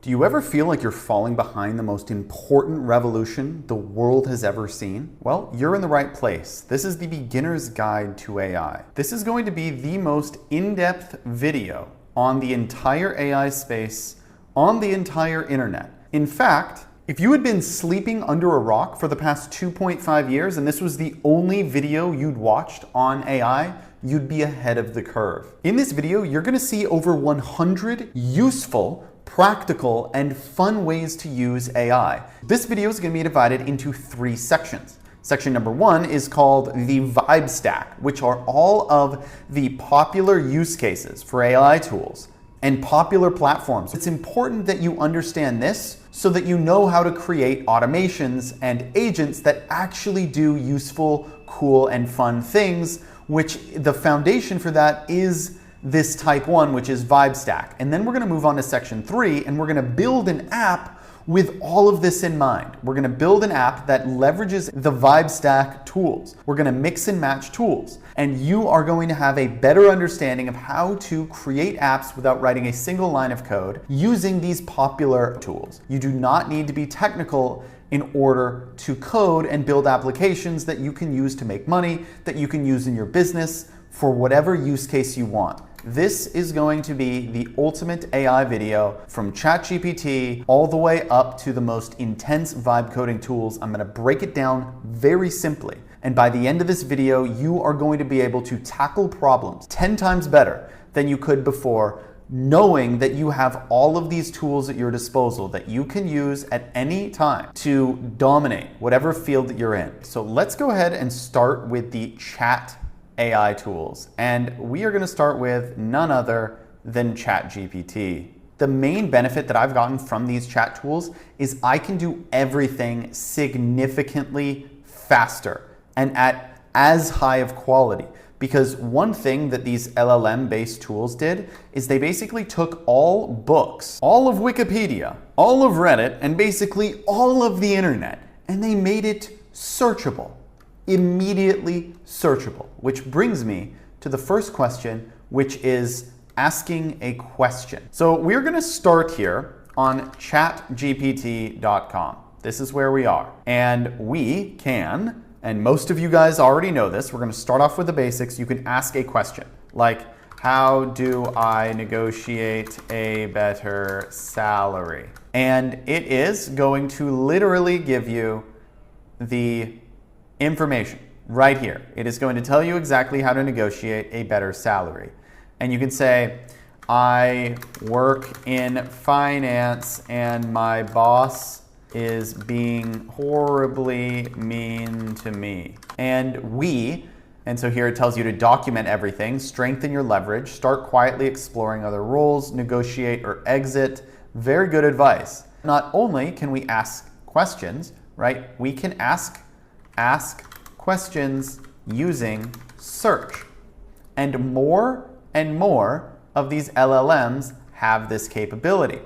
Do you ever feel like you're falling behind the most important revolution the world has ever seen? Well, you're in the right place. This is the Beginner's Guide to AI. This is going to be the most in-depth video on the entire AI space, on the entire internet. In fact, if you had been sleeping under a rock for the past 2.5 years and this was the only video you'd watched on AI, you'd be ahead of the curve. In this video, you're going to see over 100 useful, practical, and fun ways to use AI. This video is going to be divided into 3 sections. Section number 1 is called the Vibe Stack, which are all of the popular use cases for AI tools and popular platforms. It's important that you understand this so that you know how to create automations and agents that actually do useful, cool, and fun things, which the foundation for that is this type 1, which is Vibe Stack. And then we're going to move on to section 3, and we're going to build an app with all of this in mind. We're going to build an app that leverages the Vibe Stack tools. We're going to mix and match tools, and you are going to have a better understanding of how to create apps without writing a single line of code using these popular tools. You do not need to be technical in order to code and build applications that you can use to make money, that you can use in your business for whatever use case you want. This is going to be the ultimate AI video from ChatGPT all the way up to the most intense vibe coding tools. I'm going to break it down very simply. And by the end of this video, you are going to be able to tackle problems 10 times better than you could before, knowing that you have all of these tools at your disposal that you can use at any time to dominate whatever field that you're in. So let's go ahead and start with the chat AI tools. And we are going to start with none other than ChatGPT. The main benefit that I've gotten from these chat tools is I can do everything significantly faster and at as high of quality. Because one thing that these LLM-based tools did is they basically took all books, all of Wikipedia, all of Reddit, and basically all of the internet, and they made it searchable. Immediately searchable, which brings me to the first question, which is asking a question. So we're going to start here on chatgpt.com. This is where we are. And we can, and most of you guys already know this, we're going to start off with the basics. You can ask a question like, how do I negotiate a better salary? And it is going to literally give you the information right here. It is going to tell you exactly how to negotiate a better salary. And you can say, I work in finance and my boss is being horribly mean to me. And so here it tells you to document everything, strengthen your leverage, start quietly exploring other roles, negotiate or exit. Very good advice. Not only can we ask questions, right? We can ask questions using search. And more of these LLMs have this capability.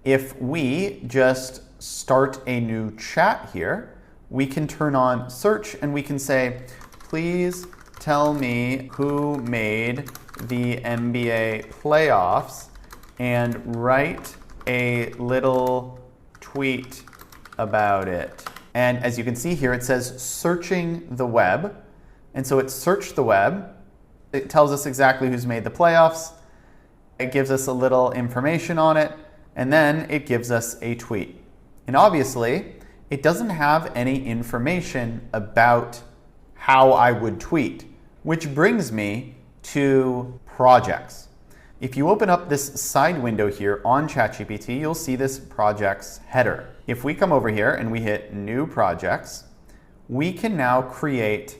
If we just start a new chat here, we can turn on search and we can say, please tell me who made the NBA playoffs and write a little tweet about it. And as you can see here, it says searching the web. And so it searched the web. It tells us exactly who's made the playoffs. It gives us a little information on it. And then it gives us a tweet. And obviously, it doesn't have any information about how I would tweet, which brings me to projects. If you open up this side window here on ChatGPT, you'll see this projects header. If we come over here and we hit new projects, we can now create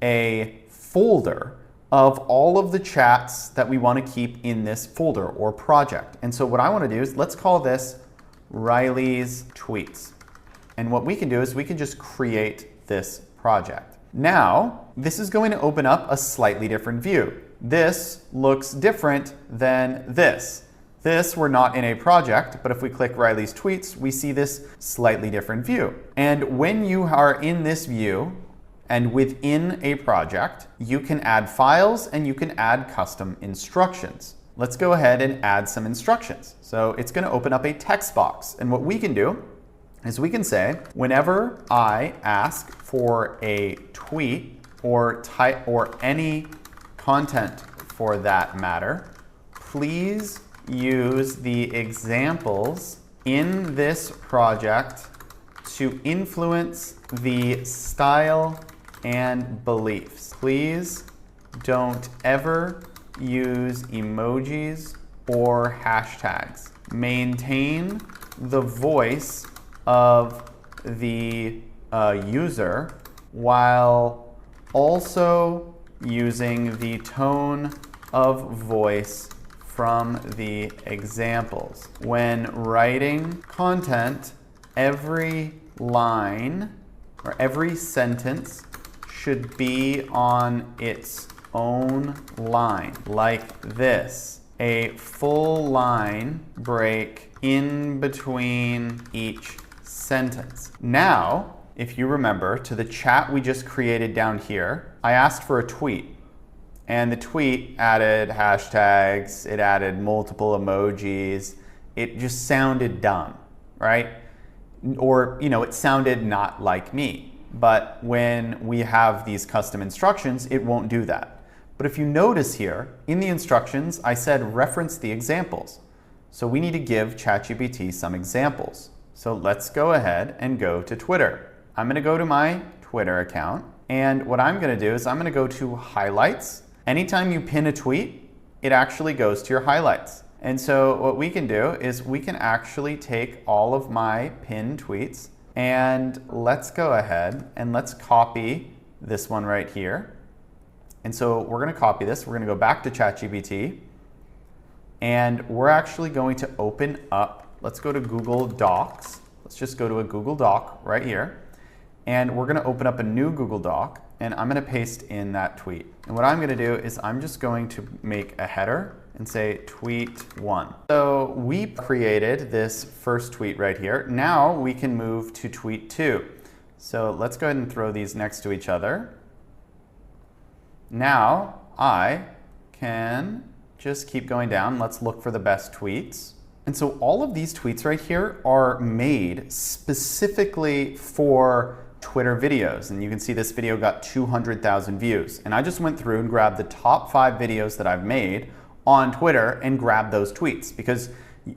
a folder of all of the chats that we want to keep in this folder or project. And so what I want to do is let's call this Riley's Tweets. And what we can do is we can just create this project. Now, this is going to open up a slightly different view. This looks different than this. This, we're not in a project, but if we click Riley's Tweets, we see this slightly different view. And when you are in this view and within a project, you can add files and you can add custom instructions. Let's go ahead and add some instructions. So So it's going to open up a text box. And what we can do is we can say, whenever I ask for a tweet or type or any content for that matter, please use the examples in this project to influence the style and beliefs. Please don't ever use emojis or hashtags. Maintain the voice of the user while also using the tone of voice from the examples. When writing content, every line or every sentence should be on its own line, like this. A full line break in between each sentence. Now, if you remember, to the chat we just created down here, I asked for a tweet. And the tweet added hashtags, it added multiple emojis. It just sounded dumb, right? Or, it sounded not like me. But when we have these custom instructions, it won't do that. But if you notice here, in the instructions, I said reference the examples. So we need to give ChatGPT some examples. So let's go ahead and go to Twitter. I'm going to go to my Twitter account. And what I'm going to do is I'm going to go to highlights. Anytime you pin a tweet, it actually goes to your highlights. And so what we can do is we can actually take all of my pinned tweets and let's go ahead and let's copy this one right here. And so we're going to copy this. We're going to go back to ChatGPT and we're actually going to open up, let's go to Google Docs. Let's just go to a Google Doc right here. And we're going to open up a new Google Doc and I'm going to paste in that tweet. And what I'm going to do is I'm just going to make a header and say tweet 1. So we created this first tweet right here. Now we can move to tweet 2. So let's go ahead and throw these next to each other. Now I can just keep going down. Let's look for the best tweets. And so all of these tweets right here are made specifically for Twitter videos. And you can see this video got 200,000 views. And I just went through and grabbed the top 5 videos that I've made on Twitter and grabbed those tweets. Because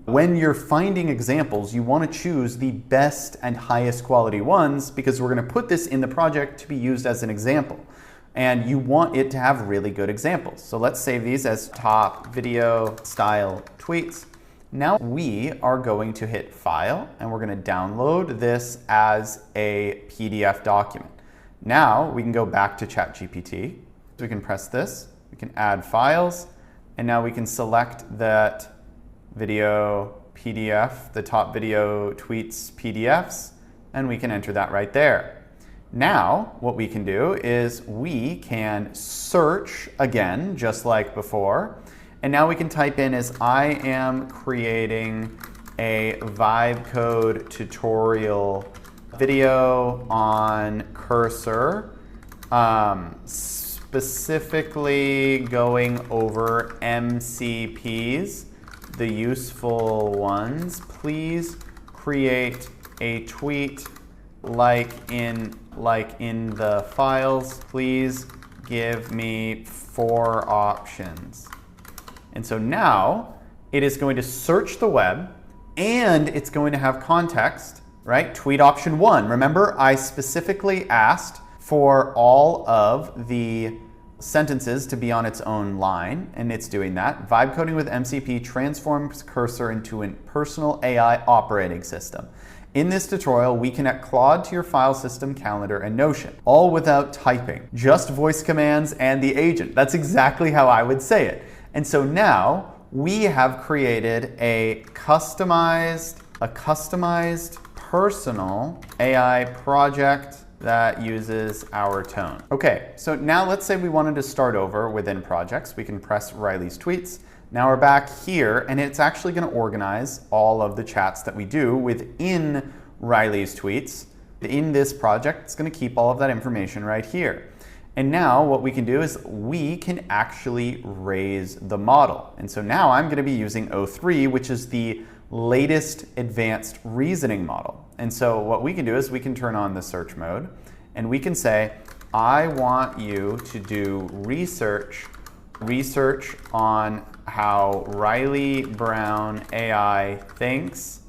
when you're finding examples, you want to choose the best and highest quality ones because we're going to put this in the project to be used as an example. And you want it to have really good examples. So let's save these as top video style tweets. Now we are going to hit File and we're going to download this as a PDF document. Now we can go back to ChatGPT. So we can press this, we can add files, and now we can select that video PDF, the top video tweets PDFs, and we can enter that right there. Now what we can do is we can search again, just like before. And now we can type in as I am creating a vibe code tutorial video on Cursor, specifically going over MCPs, the useful ones. Please create a tweet like in the files. Please give me 4 options. And so now it is going to search the web and it's going to have context, right? Tweet option 1. Remember, I specifically asked for all of the sentences to be on its own line, and it's doing that. Vibe coding with MCP transforms Cursor into a personal AI operating system. In this tutorial, we connect Claude to your file system, calendar, and Notion, all without typing, just voice commands and the agent. That's exactly how I would say it. And so now we have created a customized personal AI project that uses our tone. Okay, so now let's say we wanted to start over within projects. We can press Riley's tweets. Now we're back here and it's actually going to organize all of the chats that we do within Riley's tweets. In this project, it's going to keep all of that information right here. And now what we can do is we can actually raise the model. And so now I'm going to be using O3, which is the latest advanced reasoning model. And so what we can do is we can turn on the search mode and we can say, I want you to do research on how Riley Brown AI thinks,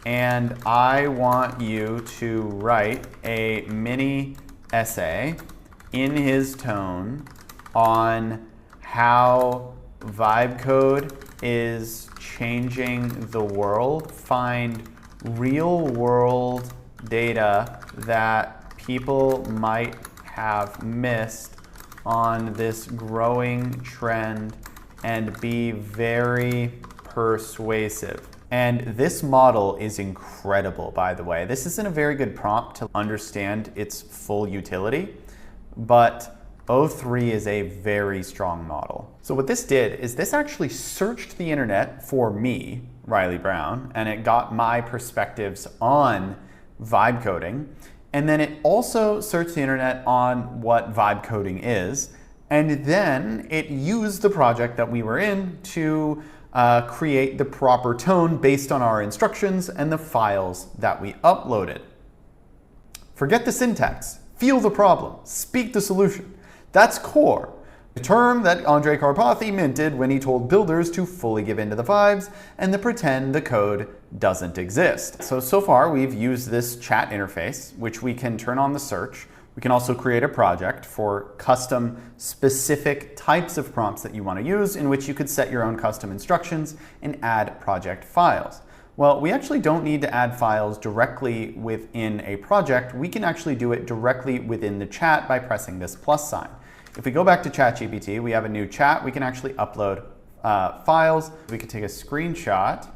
and I want you to write a mini essay in his tone on how vibe code is changing the world. Find real world data that people might have missed on this growing trend and be very persuasive. And this model is incredible, by the way. This isn't a very good prompt to understand its full utility, but O3 is a very strong model. So what this did is this actually searched the internet for me, Riley Brown, and it got my perspectives on vibe coding. And then it also searched the internet on what vibe coding is. And then it used the project that we were in to create the proper tone based on our instructions and the files that we uploaded. Forget the syntax. Feel the problem. Speak the solution. That's core. The term that Andrej Karpathy minted when he told builders to fully give into the vibes and to pretend the code doesn't exist. So far we've used this chat interface, which we can turn on the search. We can also create a project for custom specific types of prompts that you want to use, in which you could set your own custom instructions and add project files. Well, we actually don't need to add files directly within a project. We can actually do it directly within the chat by pressing this plus sign. If we go back to ChatGPT, we have a new chat. We can actually upload files. We could take a screenshot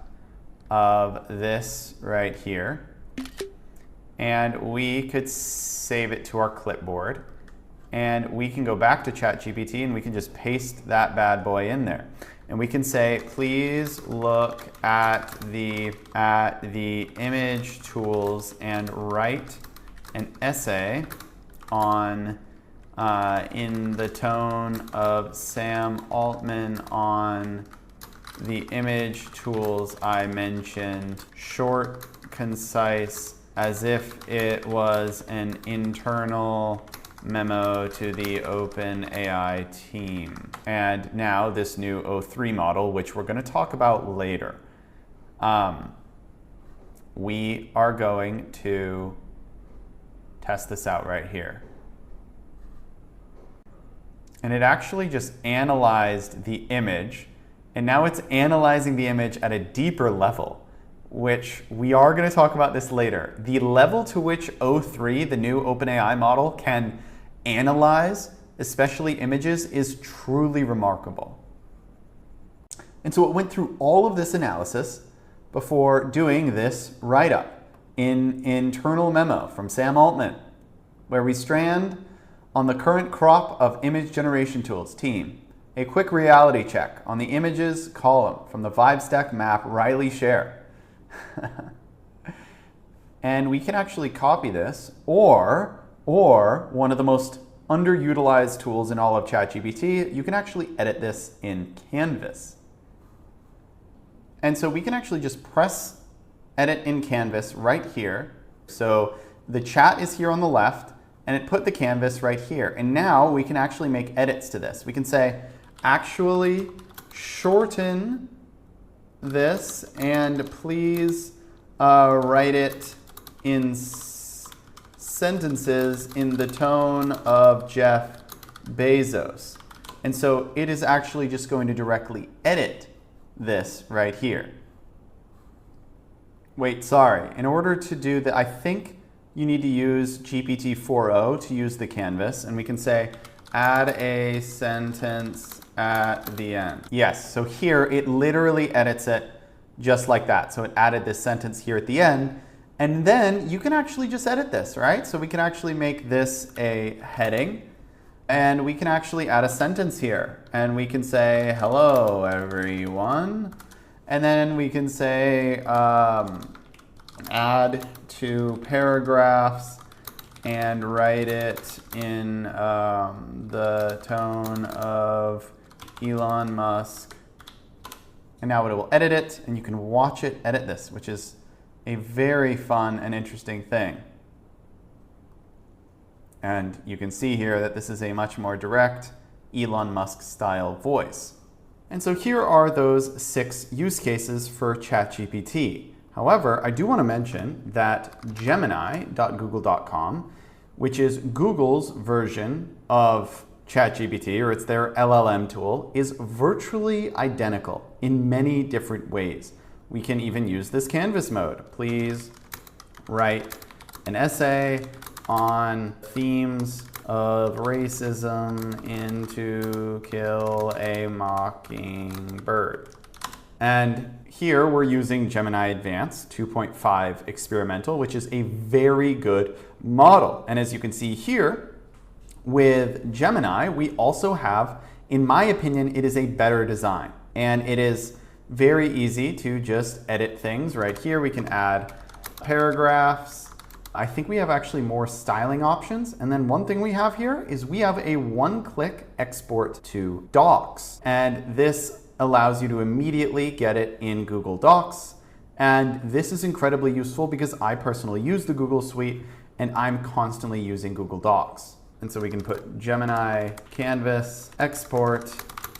of this right here, and we could save it to our clipboard. And we can go back to ChatGPT and we can just paste that bad boy in there. And we can say, please look at the image tools and write an essay on in the tone of Sam Altman on the image tools I mentioned, short, concise, as if it was an internal memo to the OpenAI team. And now this new O3 model, which we're going to talk about later. We are going to test this out right here. And it actually just analyzed the image, and now it's analyzing the image at a deeper level, which we are going to talk about this later. The level to which O3, the new OpenAI model, can analyze, especially images, is truly remarkable. And so it went through all of this analysis before doing this write-up in internal memo from Sam Altman, where we strand on the current crop of image generation tools team. A quick reality check on the images column from the VibeStack map Riley share. And we can actually copy this, or one of the most underutilized tools in all of ChatGPT, you can actually edit this in Canvas. And so we can actually just press edit in Canvas right here. So the chat is here on the left, and it put the canvas right here. And now we can actually make edits to this. We can say, actually shorten this and please write it in sentences in the tone of Jeff Bezos. And so it is actually just going to directly edit this right here. Wait, sorry. In order to do that, I think you need to use GPT-4o to use the canvas, and we can say add a sentence at the end. Yes, so here it literally edits it just like that. So it added this sentence here at the end, and then you can actually just edit this, right? So we can actually make this a heading, and we can actually add a sentence here, and we can say hello everyone, and then we can say add two paragraphs and write it in the tone of Elon Musk And now it will edit it, and you can watch it edit this, which is a very fun and interesting thing. And you can see here that this is a much more direct Elon Musk style voice. And so here are those 6 use cases for ChatGPT. However, I do want to mention that Gemini.google.com, which is Google's version of ChatGPT, or it's their LLM tool, is virtually identical in many different ways. We can even use this Canvas mode. Please write an essay on themes of racism in To Kill a Mockingbird. And here we're using Gemini Advanced 2.5 Experimental, which is a very good model. And as you can see here, with Gemini, we also have, in my opinion, it is a better design. And it is very easy to just edit things. Right here, we can add paragraphs. I think we have actually more styling options. And then one thing we have here is we have a one-click export to Docs. And this allows you to immediately get it in Google Docs. And this is incredibly useful because I personally use the Google Suite and I'm constantly using Google Docs. And so we can put Gemini Canvas export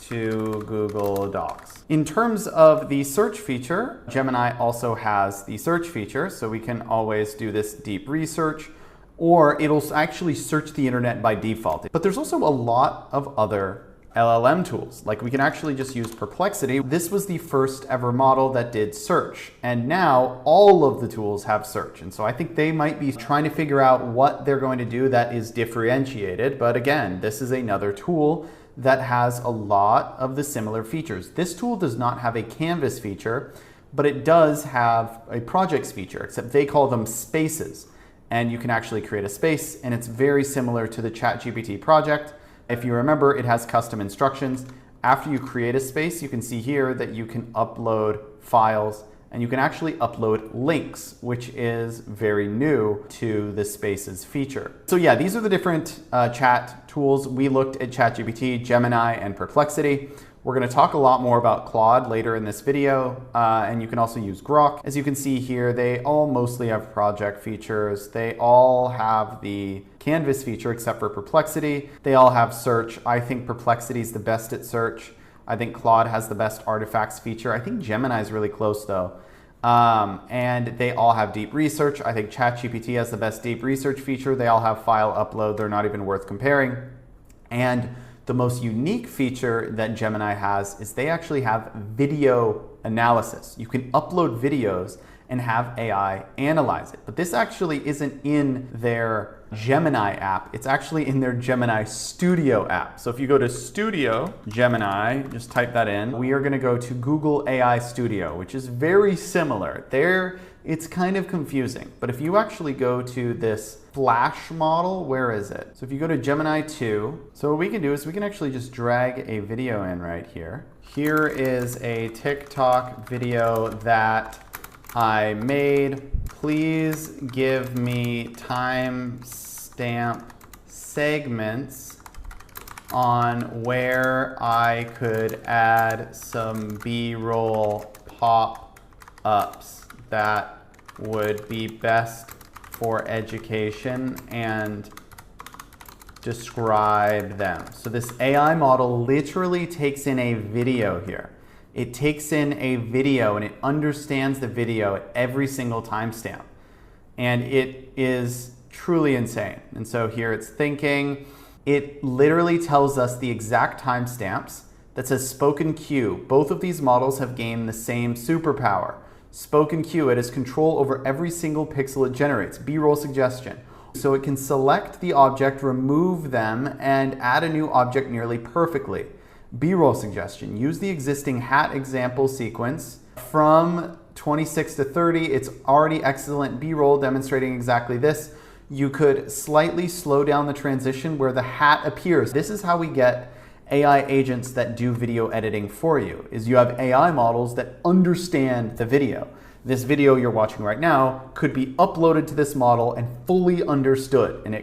to Google Docs. In terms of the search feature, Gemini also has the search feature, so we can always do this deep research, or it'll actually search the internet by default. But there's also a lot of other LLM tools. Like we can actually just use Perplexity. This was the first ever model that did search, and now all of the tools have search. And so I think they might be trying to figure out what they're going to do that is differentiated. But again, this is another tool that has a lot of the similar features. This tool does not have a Canvas feature, but it does have a projects feature, except they call them spaces. And you can actually create a space, and it's very similar to the ChatGPT project. If you remember, it has custom instructions. After you create a space, you can see here that you can upload files, and you can actually upload links, which is very new to the Spaces feature. So yeah, these are the different chat tools. We looked at ChatGPT, Gemini, and Perplexity. We're going to talk a lot more about Claude later in this video, and you can also use Grok. As you can see here, they all mostly have project features. They all have the Canvas feature except for Perplexity. They all have search. I think Perplexity is the best at search. I think Claude has the best artifacts feature. I think Gemini is really close though. And they all have deep research. I think ChatGPT has the best deep research feature. They all have file upload. They're not even worth comparing. And the most unique feature that Gemini has is they actually have video analysis. You can upload videos and have AI analyze it. But this actually isn't in their Gemini app. It's actually in their Gemini Studio app. So if you go to Studio, Gemini, just type that in, we are gonna go to Google AI Studio, which is very similar. There, it's kind of confusing. But if you actually go to this Flash model, where is it? So if you go to Gemini 2, so what we can do is we can actually just drag a video in right here. Here is a TikTok video that I made. Please give me timestamp segments on where I could add some B-roll pop-ups that would be best for education and describe them. So this AI model literally takes in a video here. It takes in a video and it understands the video at every single timestamp. And it is truly insane. And so here it's thinking. It literally tells us the exact timestamps that says Spoken Q. Both of these models have gained the same superpower. Spoken Q, it has control over every single pixel it generates. B-roll suggestion. So it can select the object, remove them, and add a new object nearly perfectly. B-roll suggestion. Use the existing hat example sequence from 26 to 30. It's already excellent B-roll demonstrating exactly this. You could slightly slow down the transition where the hat appears. This is how we get AI agents that do video editing for you, is you have AI models that understand the video. This video you're watching right now could be uploaded to this model and fully understood. And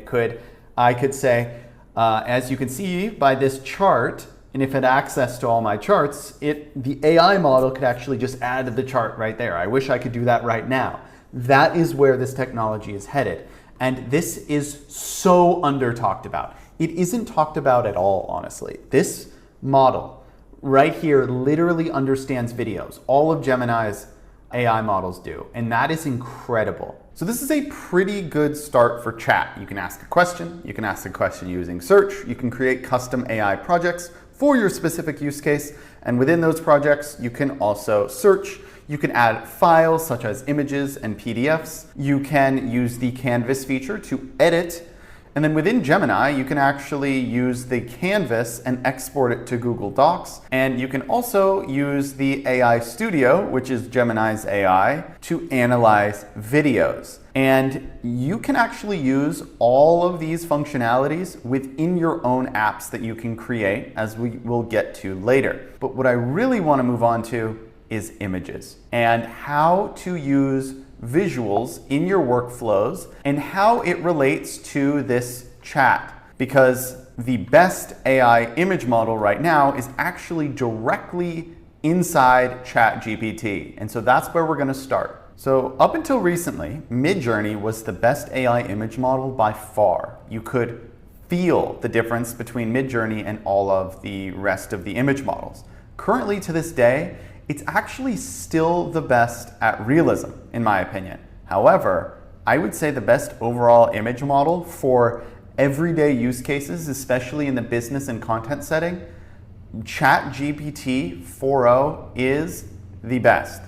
I could say, as you can see by this chart, And if it had access to all my charts, the AI model could actually just add the chart right there. I wish I could do that right now. That is where this technology is headed. And this is so under talked about. It isn't talked about at all, honestly. This model right here literally understands videos. All of Gemini's AI models do, and that is incredible. So this is a pretty good start for chat. You can ask a question using search, you can create custom AI projects for your specific use case, and within those projects, you can also search. You can add files such as images and PDFs. You can use the Canvas feature to edit. And then within Gemini, you can actually use the Canvas and export it to Google Docs. And you can also use the AI Studio, which is Gemini's AI, to analyze videos. And you can actually use all of these functionalities within your own apps that you can create, as we will get to later. But what I really want to move on to is images and how to use visuals in your workflows and how it relates to this chat, because the best AI image model right now is actually directly inside ChatGPT. And so that's where we're going to start. So up until recently, Midjourney was the best AI image model by far. You could feel the difference between Midjourney and all of the rest of the image models. Currently, to this day, it's actually still the best at realism, in my opinion. However, I would say the best overall image model for everyday use cases, especially in the business and content setting, ChatGPT 4o is the best.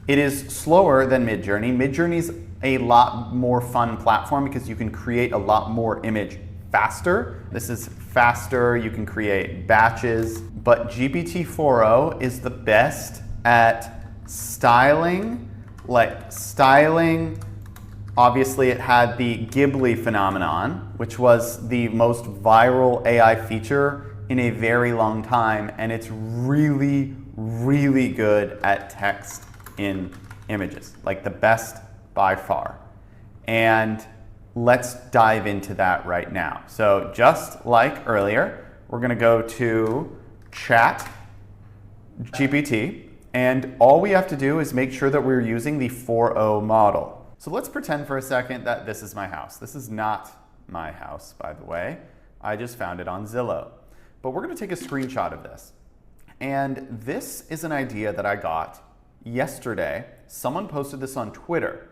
It is slower than Midjourney. Midjourney's a lot more fun platform because you can create a lot more image faster. This is faster, you can create batches, but GPT-4o is the best at styling. Obviously it had the Ghibli phenomenon, which was the most viral AI feature in a very long time, and it's really, really good at text in images, like the best by far. And let's dive into that right now. So just like earlier, we're going to go to Chat GPT, and all we have to do is make sure that we're using the 4o model. So let's pretend for a second that this is my house. This is not my house, by the way. I just found it on Zillow. But we're going to take a screenshot of this. And this is an idea that I got yesterday. Someone posted this on Twitter.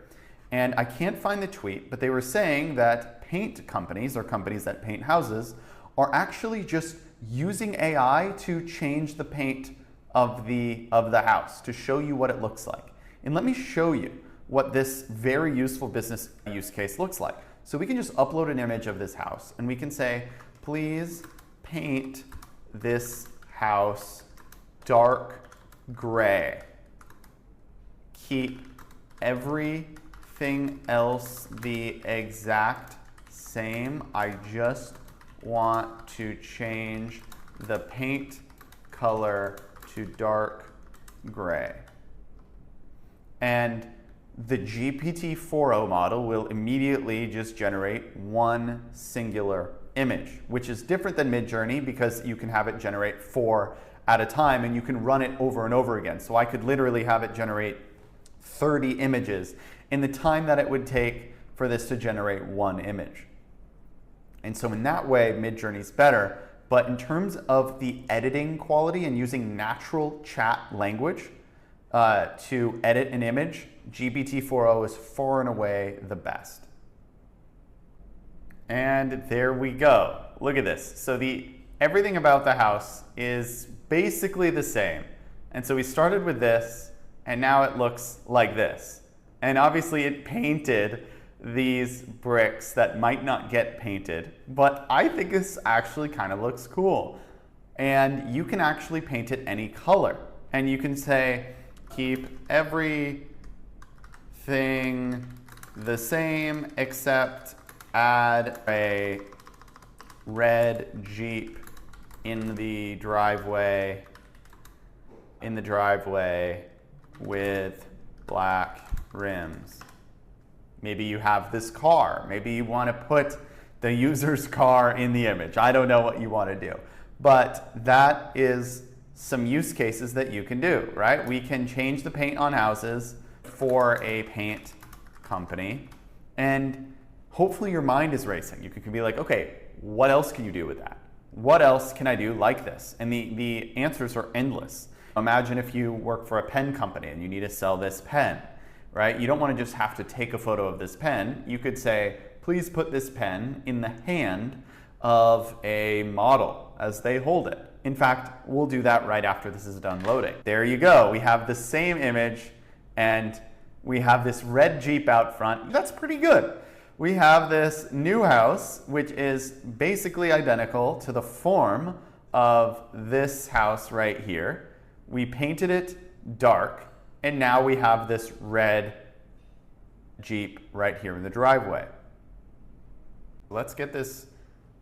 And I can't find the tweet, but they were saying that paint companies, or companies that paint houses, are actually just using AI to change the paint of the house, to show you what it looks like. And let me show you what this very useful business use case looks like. So we can just upload an image of this house, and we can say, please paint this house dark gray. Keep everything else the exact same. I just want to change the paint color to dark gray. And the GPT-4o model will immediately just generate one singular image, which is different than Midjourney because you can have it generate 4 at a time and you can run it over and over again. So I could literally have it generate 30 images in the time that it would take for this to generate one image. And so in that way, Midjourney's better. But in terms of the editing quality and using natural chat language to edit an image, GPT-4o is far and away the best. And there we go. Look at this. So everything about the house is basically the same. And so we started with this, and now it looks like this. And obviously it painted these bricks that might not get painted, but I think this actually kind of looks cool. And you can actually paint it any color. And you can say, keep everything the same except add a red Jeep in the driveway with black rims. Maybe you have this car. Maybe you want to put the user's car in the image. I don't know what you want to do. But that is some use cases that you can do, right? We can change the paint on houses for a paint company, and hopefully your mind is racing. You can be like, okay, what else can you do with that? What else can I do like this? And the answers are endless. Imagine if you work for a pen company and you need to sell this pen, right? You don't want to just have to take a photo of this pen. You could say, please put this pen in the hand of a model as they hold it. In fact, we'll do that right after this is done loading. There you go. We have the same image and we have this red Jeep out front. That's pretty good. We have this new house, which is basically identical to the form of this house right here. We painted it dark, and now we have this red Jeep right here in the driveway. Let's get this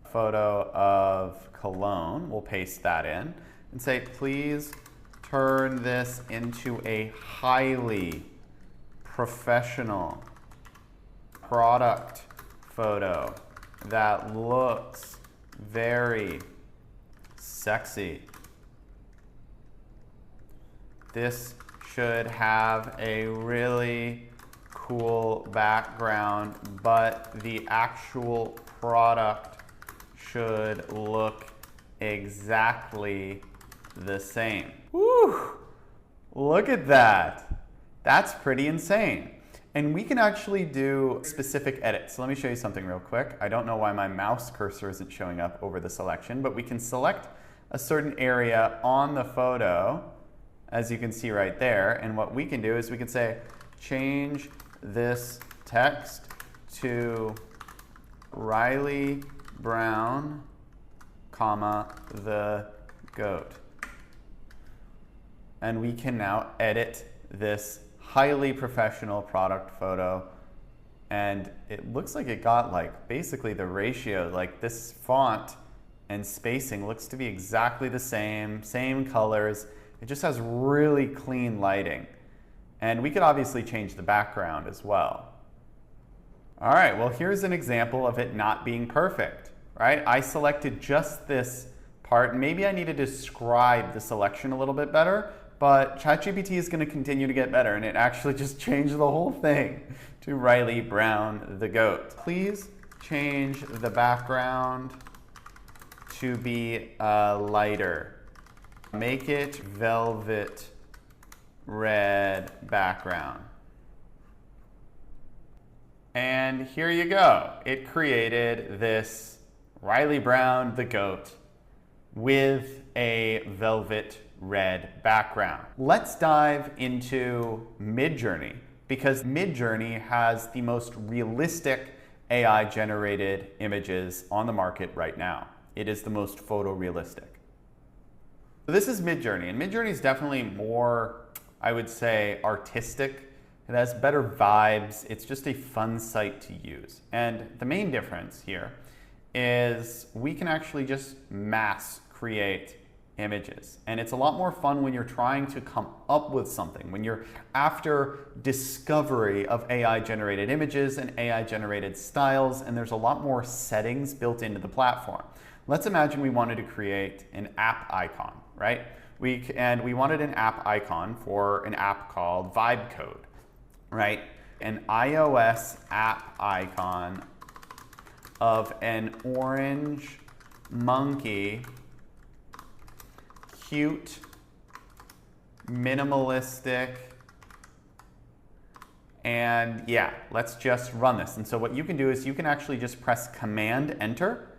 photo of Cologne. We'll paste that in and say, please turn this into a highly professional product photo that looks very sexy. This should have a really cool background, but the actual product should look exactly the same. Woo! Look at that. That's pretty insane. And we can actually do specific edits. So let me show you something real quick. I don't know why my mouse cursor isn't showing up over the selection, but we can select a certain area on the photo, as you can see right there. And what we can do is we can say, change this text to Riley Brown, comma, the goat. And we can now edit this highly professional product photo. And it looks like it got like basically the ratio, like this font and spacing looks to be exactly the same colors. It just has really clean lighting. And we could obviously change the background as well. All right, well, here's an example of it not being perfect, right? I selected just this part. Maybe I need to describe the selection a little bit better, but ChatGPT is going to continue to get better, and it actually just changed the whole thing to Riley Brown, the goat. Please change the background to be lighter. Make it velvet red background. And here you go. It created this Riley Brown, the goat, with a velvet red background. Let's dive into Midjourney, because Midjourney has the most realistic AI-generated images on the market right now. It is the most photorealistic. So this is Midjourney, and Midjourney is definitely more, I would say, artistic. It has better vibes. It's just a fun site to use. And the main difference here is we can actually just mass create images. And it's a lot more fun when you're trying to come up with something, when you're after discovery of AI-generated images and AI-generated styles, and there's a lot more settings built into the platform. Let's imagine we wanted to create an app icon, right? We wanted an app icon for an app called Vibe Code, right? An iOS app icon of an orange monkey, cute, minimalistic, and yeah, let's just run this. And so what you can do is you can actually just press Command Enter,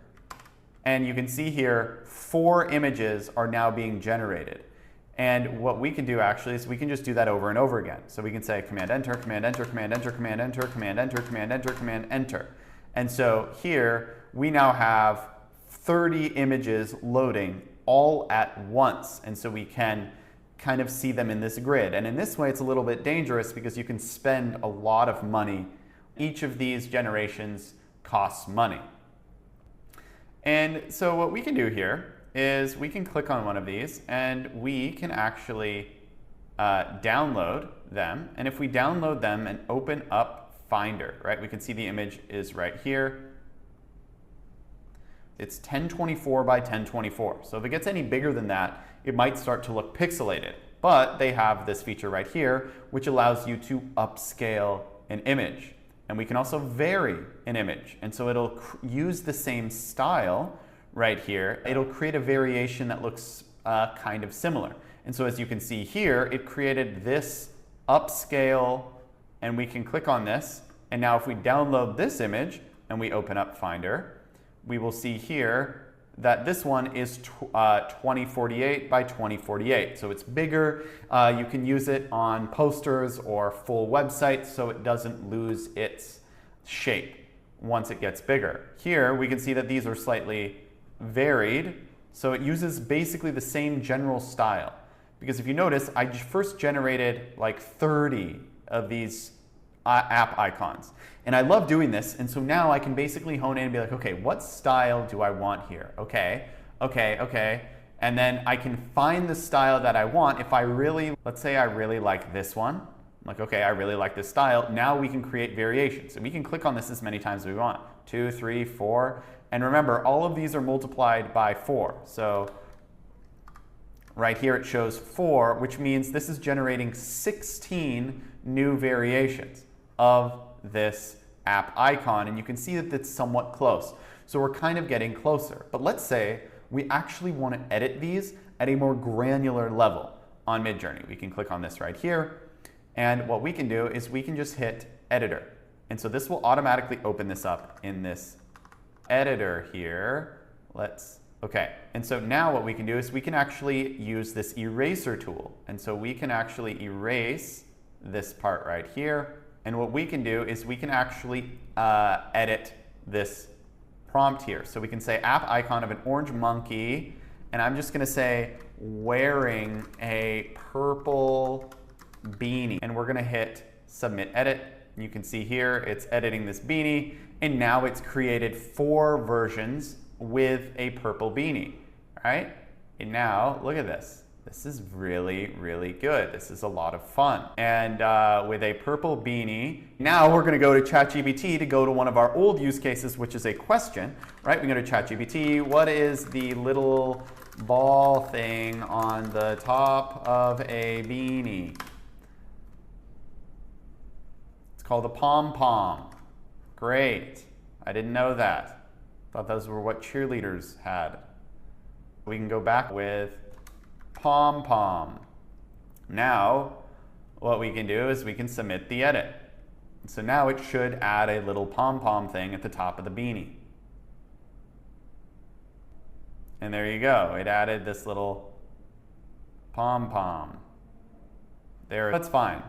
and you can see here 4 images are now being generated. And what we can do actually is we can just do that over and over again. So we can say Command Enter, Command Enter, Command Enter, Command Enter, Command Enter, Command Enter, Command Enter. And so here we now have 30 images loading all at once. And so we can kind of see them in this grid. And in this way, it's a little bit dangerous because you can spend a lot of money. Each of these generations costs money. And so what we can do here is we can click on one of these and we can actually download them. And if we download them and open up Finder, right, we can see the image is right here. It's 1024 by 1024. So if it gets any bigger than that, it might start to look pixelated. But they have this feature right here, which allows you to upscale an image. And we can also vary an image. And so it'll use the same style right here. It'll create a variation that looks kind of similar. And so as you can see here, it created this upscale, and we can click on this. And now if we download this image and we open up Finder, we will see here that this one is 2048 by 2048. So it's bigger. You can use it on posters or full websites so it doesn't lose its shape once it gets bigger. Here we can see that these are slightly varied. So it uses basically the same general style. Because if you notice, I first generated like 30 of these app icons. And I love doing this, and so now I can basically hone in and be like, okay, what style do I want here? Okay. And then I can find the style that I want. If I really, let's say I really like this one. I'm like, okay, I really like this style. Now we can create variations. And we can click on this as many times as we want. 2, 3, 4. And remember, all of these are multiplied by 4. So right here it shows 4, which means this is generating 16 new variations of this app icon, and you can see that it's somewhat close. So we're kind of getting closer. But let's say we actually want to edit these at a more granular level on Midjourney. We can click on this right here, and what we can do is we can just hit editor. And so this will automatically open this up in this editor here. Okay, and so now what we can do is we can actually use this eraser tool. And so we can actually erase this part right here. And what we can do is we can actually edit this prompt here. So we can say app icon of an orange monkey, and I'm just going to say wearing a purple beanie. And we're going to hit submit edit. You can see here it's editing this beanie, and now it's created 4 versions with a purple beanie, right? And now look at this. This is really, really good. This is a lot of fun. And with a purple beanie, now we're gonna go to ChatGPT to go to one of our old use cases, which is a question, right? We go to ChatGPT, what is the little ball thing on the top of a beanie? It's called a pom-pom. Great, I didn't know that. Thought those were what cheerleaders had. We can go back with pom-pom. Now, what we can do is we can submit the edit. So now it should add a little pom-pom thing at the top of the beanie. And there you go. It added this little pom-pom. There, that's fine.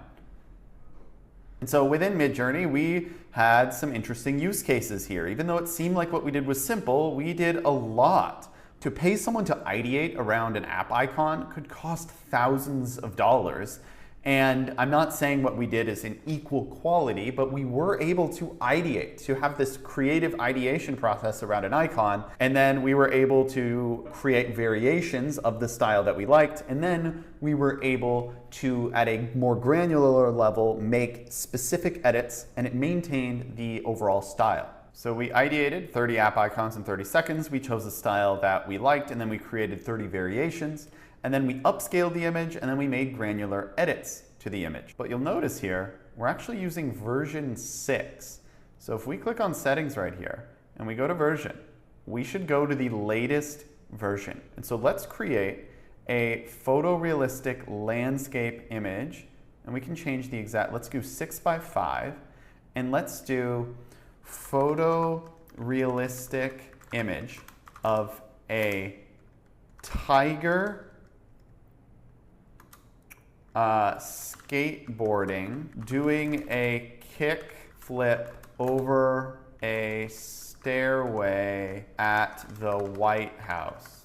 And so within Midjourney, we had some interesting use cases here. Even though it seemed like what we did was simple, we did a lot. To pay someone to ideate around an app icon could cost thousands of dollars. And I'm not saying what we did is in equal quality, but we were able to ideate, to have this creative ideation process around an icon. And then we were able to create variations of the style that we liked. And then we were able to, at a more granular level, make specific edits, and it maintained the overall style. So we ideated 30 app icons in 30 seconds. We chose a style that we liked, and then we created 30 variations. And then we upscaled the image, and then we made granular edits to the image. But you'll notice here, we're actually using version 6. So if we click on settings right here, and we go to version, we should go to the latest version. And so let's create a photorealistic landscape image, and we can change the exact, let's do 6x5, and let's do photorealistic image of a tiger skateboarding, doing a kick flip over a stairway at the White House.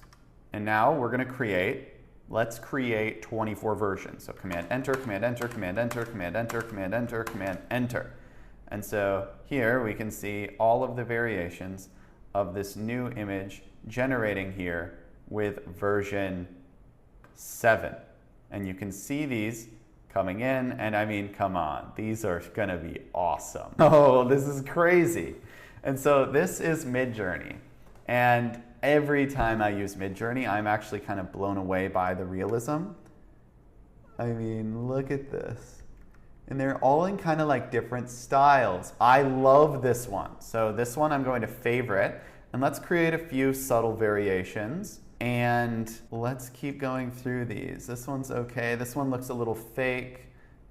And now we're going to create, let's create 24 versions. So Command Enter, Command Enter, Command Enter, Command Enter, Command Enter, Command Enter. And so here we can see all of the variations of this new image generating here with version 7. And you can see these coming in, and I mean, come on, these are gonna be awesome. Oh, this is crazy. And so this is Midjourney. And every time I use Midjourney, I'm actually kind of blown away by the realism. I mean, look at this. And they're all in kind of like different styles. I love this one. So this one I'm going to favorite. And let's create a few subtle variations. And let's keep going through these. This one's okay. This one looks a little fake.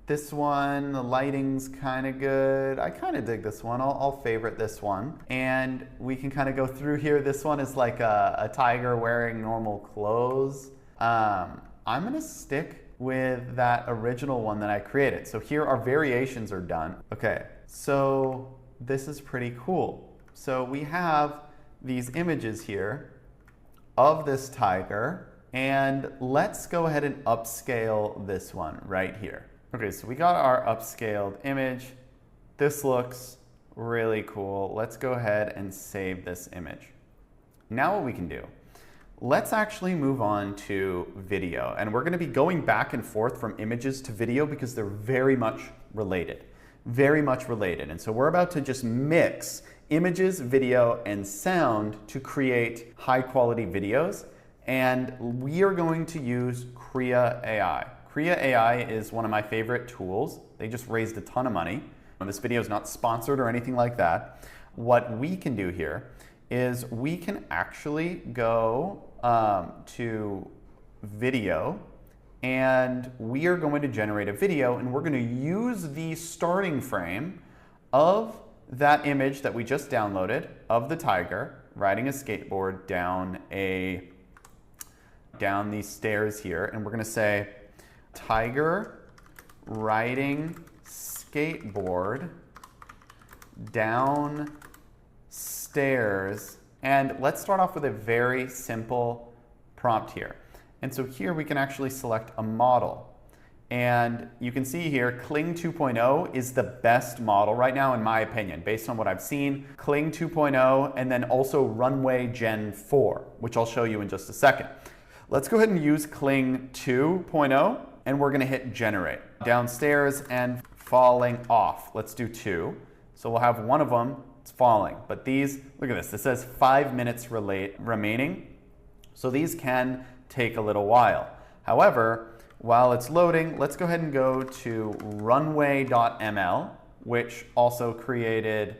This one, the lighting's kind of good. I kind of dig this one. I'll favorite this one. And we can kind of go through here. This one is like a tiger wearing normal clothes. I'm gonna stick with that original one that I created. So here our variations are done. Okay, so this is pretty cool. So we have these images here of this tiger, and let's go ahead and upscale this one right here. Okay, so we got our upscaled image. This looks really cool. Let's go ahead and save this image. Now what we can do, let's actually move on to video. And we're going to be going back and forth from images to video because they're very much related. Very much related. And so we're about to just mix images, video, and sound to create high quality videos. And we are going to use Krea AI. Krea AI is one of my favorite tools. They just raised a ton of money. This video is not sponsored or anything like that. What we can do here is we can actually go to video, and we are going to generate a video, and we're going to use the starting frame of that image that we just downloaded of the tiger riding a skateboard down these stairs here, and we're going to say tiger riding skateboard down stairs. And let's start off with a very simple prompt here. And so here we can actually select a model. And you can see here, Kling 2.0 is the best model right now, in my opinion, based on what I've seen. Kling 2.0, and then also Runway Gen 4, which I'll show you in just a second. Let's go ahead and use Kling 2.0, and we're gonna hit generate. Downstairs and falling off. Let's do 2. So we'll have one of them, it's falling. But these, look at this, it says 5 minutes remaining. So these can take a little while. However, while it's loading, let's go ahead and go to runway.ml, which created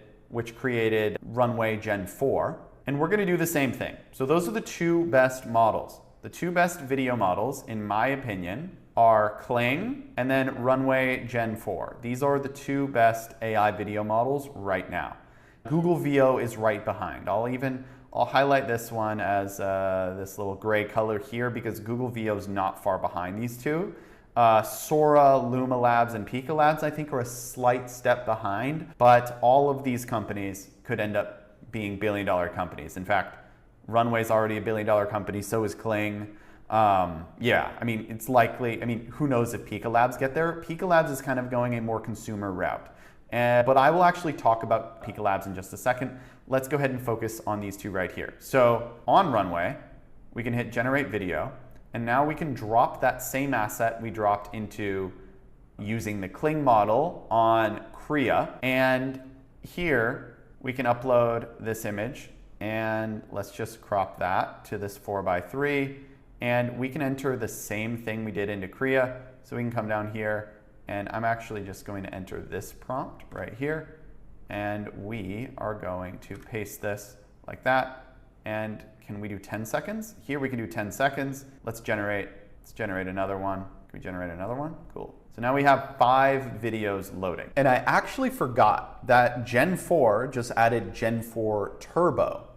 Runway Gen 4. And we're gonna do the same thing. So those are the two best models. The two best video models, in my opinion, are Kling and then Runway Gen 4. These are the two best AI video models right now. Google VO is right behind. I'll highlight this one as this little gray color here because Google VO is not far behind these two. Sora, Luma Labs, and Pika Labs I think are a slight step behind, but all of these companies could end up being billion-dollar companies. In fact, Runway's already a billion-dollar company, so is Kling. Yeah, I mean, it's likely, who knows if Pika Labs get there? Pika Labs is kind of going a more consumer route. But I will actually talk about Pika Labs in just a second. Let's go ahead and focus on these two right here. So on Runway, we can hit generate video, and now we can drop that same asset we dropped into using the Kling model on Krea. And here we can upload this image, and let's just crop that to this 4:3. And we can enter the same thing we did into Krea. So we can come down here, and I'm actually just going to enter this prompt right here. And we are going to paste this like that. And can we do 10 seconds? Here we can do 10 seconds. Let's generate another one. Can we generate another one? Cool. So now we have 5 videos loading. And I actually forgot that Gen 4 just added Gen 4 Turbo.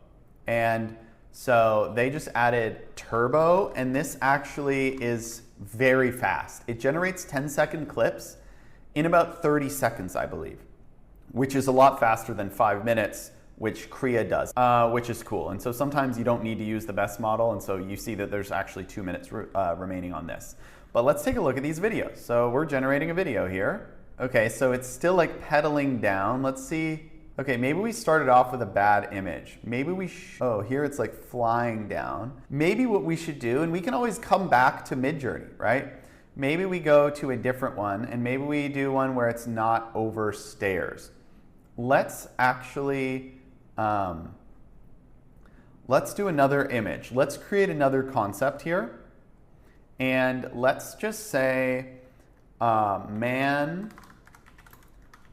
And so they just added Turbo, and this actually is very fast. It generates 10-second clips in about 30 seconds, I believe, which is a lot faster than 5 minutes, which Krea does, which is cool. And so sometimes you don't need to use the best model, and so you see that there's actually 2 minutes remaining on this. But let's take a look at these videos. So we're generating a video here. Okay, so it's still like pedaling down. Let's see. Okay, maybe we started off with a bad image. Maybe oh, here it's like flying down. Maybe what we should do, and we can always come back to Midjourney, right? Maybe we go to a different one, and maybe we do one where it's not over stairs. Let's actually Let's do another image. Let's create another concept here. And let's just say man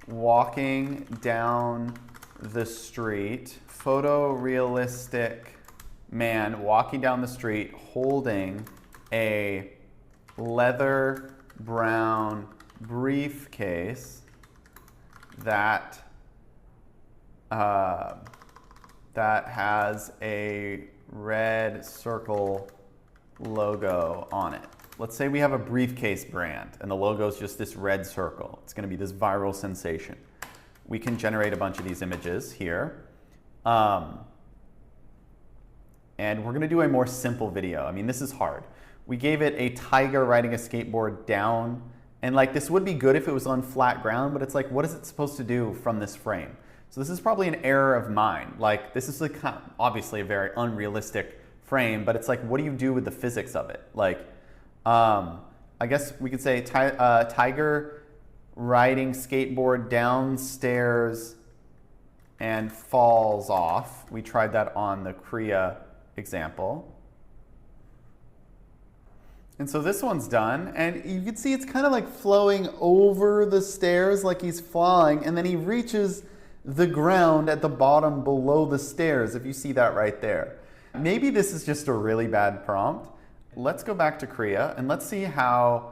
walking down the street, photorealistic man walking down the street holding a leather brown briefcase that that has a red circle logo on it. Let's say we have a briefcase brand and the logo is just this red circle. It's going to be this viral sensation. We can generate a bunch of these images here. And we're going to do a more simple video. I mean, this is hard. We gave it a tiger riding a skateboard down. And like, this would be good if it was on flat ground, but it's like, what is it supposed to do from this frame? So this is probably an error of mine. Like, this is like obviously a very unrealistic frame, but it's like, what do you do with the physics of it? Like, I guess we could say tiger riding skateboard downstairs and falls off. We tried that on the Kriya example. And so this one's done, and you can see it's kind of like flowing over the stairs like he's flying, and then he reaches the ground at the bottom below the stairs, if you see that right there. Maybe this is just a really bad prompt. Let's go back to Kriya and let's see how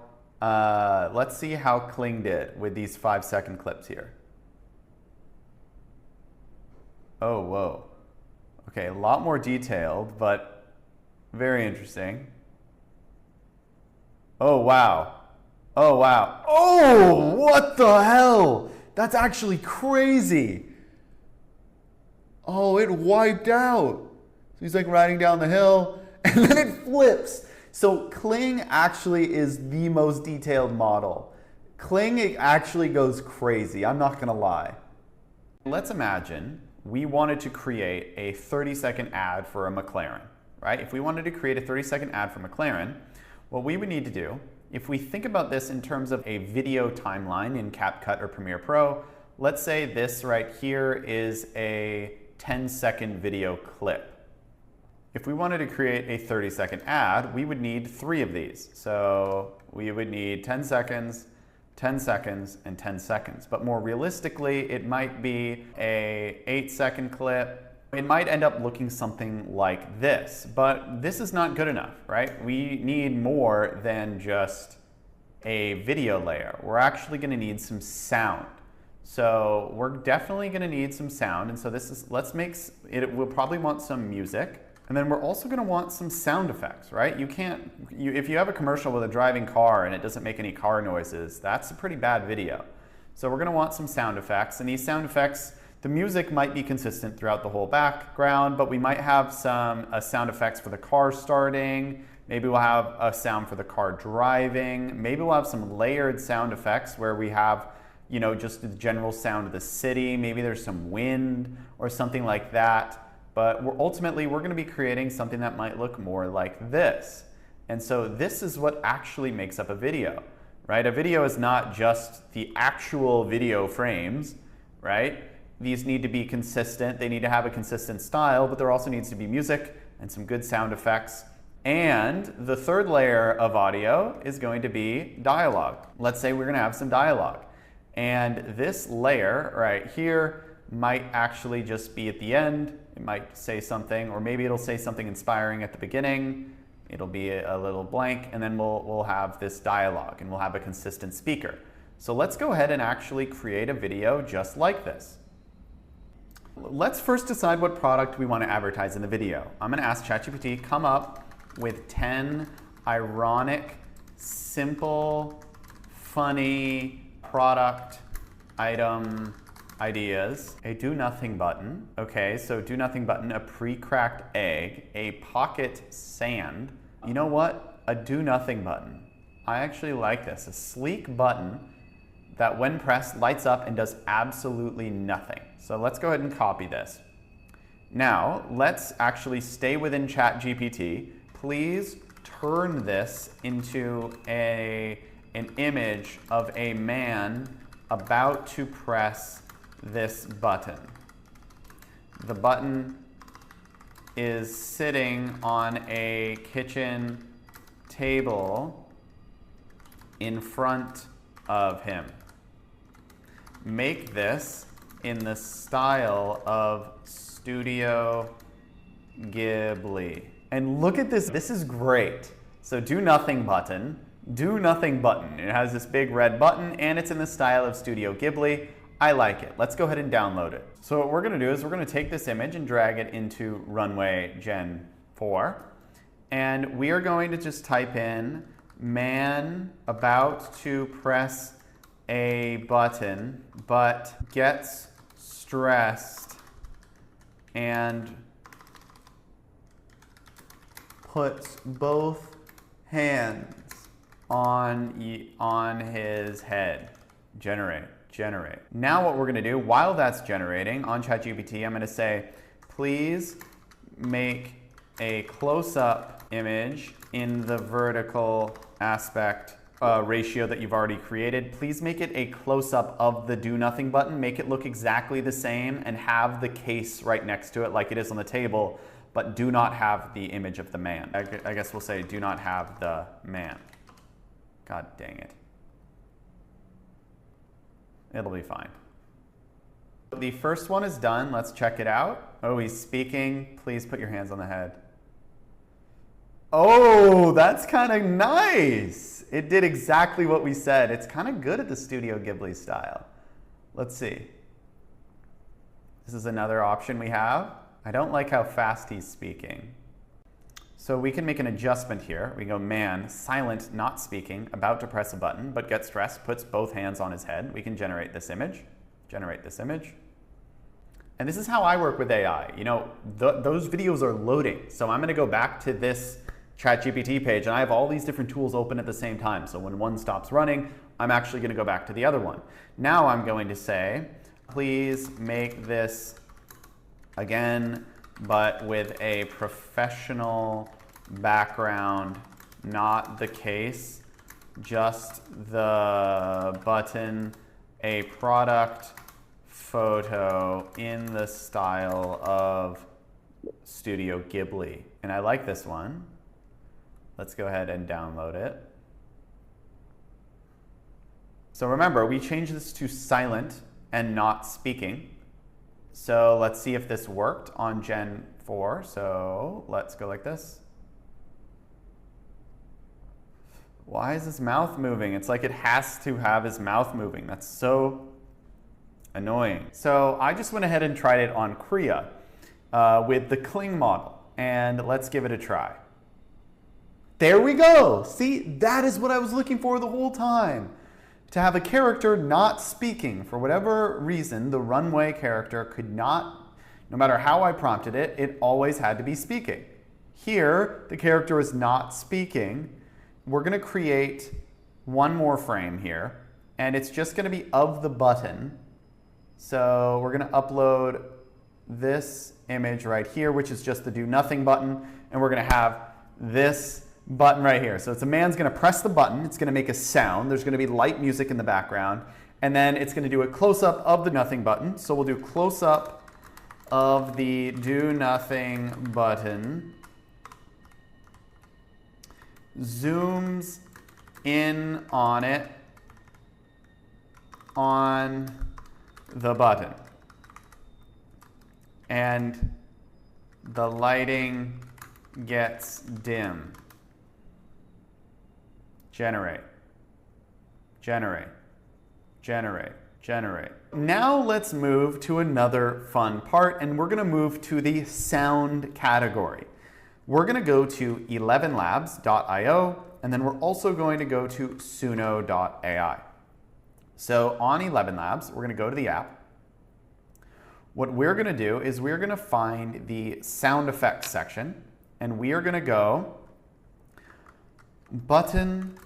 Kling did with these 5-second clips here. Oh, whoa. Okay, a lot more detailed, but very interesting. Oh, wow. Oh, wow. Oh, what the hell? That's actually crazy. Oh, it wiped out. So he's like riding down the hill and then it flips. So Kling actually is the most detailed model. Kling actually goes crazy, I'm not gonna lie. Let's imagine we wanted to create a 30-second ad for a McLaren, right? If we wanted to create a 30-second ad for McLaren, what we would need to do, if we think about this in terms of a video timeline in CapCut or Premiere Pro, let's say this right here is a 10-second video clip. If we wanted to create a 30-second ad, we would need 3 of these. So we would need 10 seconds, 10 seconds, and 10 seconds. But more realistically, it might be a 8-second clip. It might end up looking something like this, but this is not good enough, right? We need more than just a video layer. We're actually gonna need some sound. So we're definitely gonna need some sound. And so this is, we'll probably want some music. And then we're also gonna want some sound effects, right? If you have a commercial with a driving car and it doesn't make any car noises, that's a pretty bad video. So we're gonna want some sound effects, and these sound effects, the music might be consistent throughout the whole background, but we might have some sound effects for the car starting. Maybe we'll have a sound for the car driving. Maybe we'll have some layered sound effects where we have, you know, just the general sound of the city. Maybe there's some wind or something like that. But ultimately, we're going to be creating something that might look more like this. And so this is what actually makes up a video, right? A video is not just the actual video frames, right? These need to be consistent. They need to have a consistent style, but there also needs to be music and some good sound effects. And the third layer of audio is going to be dialogue. Let's say we're going to have some dialogue. And this layer right here might actually just be at the end. It might say something, or maybe it'll say something inspiring at the beginning. It'll be a little blank, and then we'll have this dialogue, and we'll have a consistent speaker. So let's go ahead and actually create a video just like this. Let's first decide what product we want to advertise in the video. I'm going to ask ChatGPT, come up with 10 ironic, simple, funny product item ideas. A do nothing button. Okay, so do nothing button, a pre-cracked egg, a pocket sand. You know what? A do nothing button. I actually like this. A sleek button that when pressed lights up and does absolutely nothing. So let's go ahead and copy this. Now, let's actually stay within ChatGPT. Please turn this into an image of a man about to press this button. The button is sitting on a kitchen table in front of him. Make this in the style of Studio Ghibli. And look at this, this is great. So do nothing button, do nothing button. It has this big red button and it's in the style of Studio Ghibli. I like it. Let's go ahead and download it. So what we're gonna do is we're gonna take this image and drag it into Runway Gen 4. And we are going to just type in man about to press a button, but gets stressed and puts both hands on his head. Generate. Now what we're gonna do, while that's generating on ChatGPT, I'm gonna say, please make a close-up image in the vertical aspect ratio that you've already created. Please make it a close-up of the do nothing button. Make it look exactly the same and have the case right next to it like it is on the table, but do not have the image of the man. I guess we'll say do not have the man. God dang it. It'll be fine. The first one is done. Let's check it out. Oh, he's speaking. Please put your hands on the head. Oh, that's kind of nice. It did exactly what we said. It's kind of good at the Studio Ghibli style. Let's see. This is another option we have. I don't like how fast he's speaking. So we can make an adjustment here. We go man, silent, not speaking, about to press a button, but gets stressed, puts both hands on his head. We can generate this image. And this is how I work with AI. You know, those videos are loading. So I'm gonna go back to this ChatGPT page and I have all these different tools open at the same time. So when one stops running, I'm actually gonna go back to the other one. Now I'm going to say, please make this again, but with a professional background, not the case, just the button, a product photo in the style of Studio Ghibli. And I like this one. Let's go ahead and download it. So remember, we changed this to silent and not speaking. So let's see if this worked on Gen 4. So let's go like this. Why is his mouth moving? It's like it has to have his mouth moving. That's so annoying. So I just went ahead and tried it on Kria with the Kling model. And let's give it a try. There we go. See, that is what I was looking for the whole time. To have a character not speaking. For whatever reason, the Runway character could not, no matter how I prompted it, it always had to be speaking. Here, the character is not speaking. We're gonna create one more frame here, and it's just gonna be of the button. So we're gonna upload this image right here, which is just the do nothing button, and we're gonna have this button right here. So it's a man's gonna press the button, it's gonna make a sound, there's gonna be light music in the background, and then it's gonna do a close-up of the nothing button. So we'll do close-up of the do nothing button, zooms in on it, on the button, and the lighting gets dim. Generate. Now let's move to another fun part, and we're gonna move to the sound category. We're gonna go to 11labs.io, and then we're also going to go to Suno.ai. So on 11labs, we're gonna go to the app. What we're gonna do is we're gonna find the sound effects section, and we are gonna go button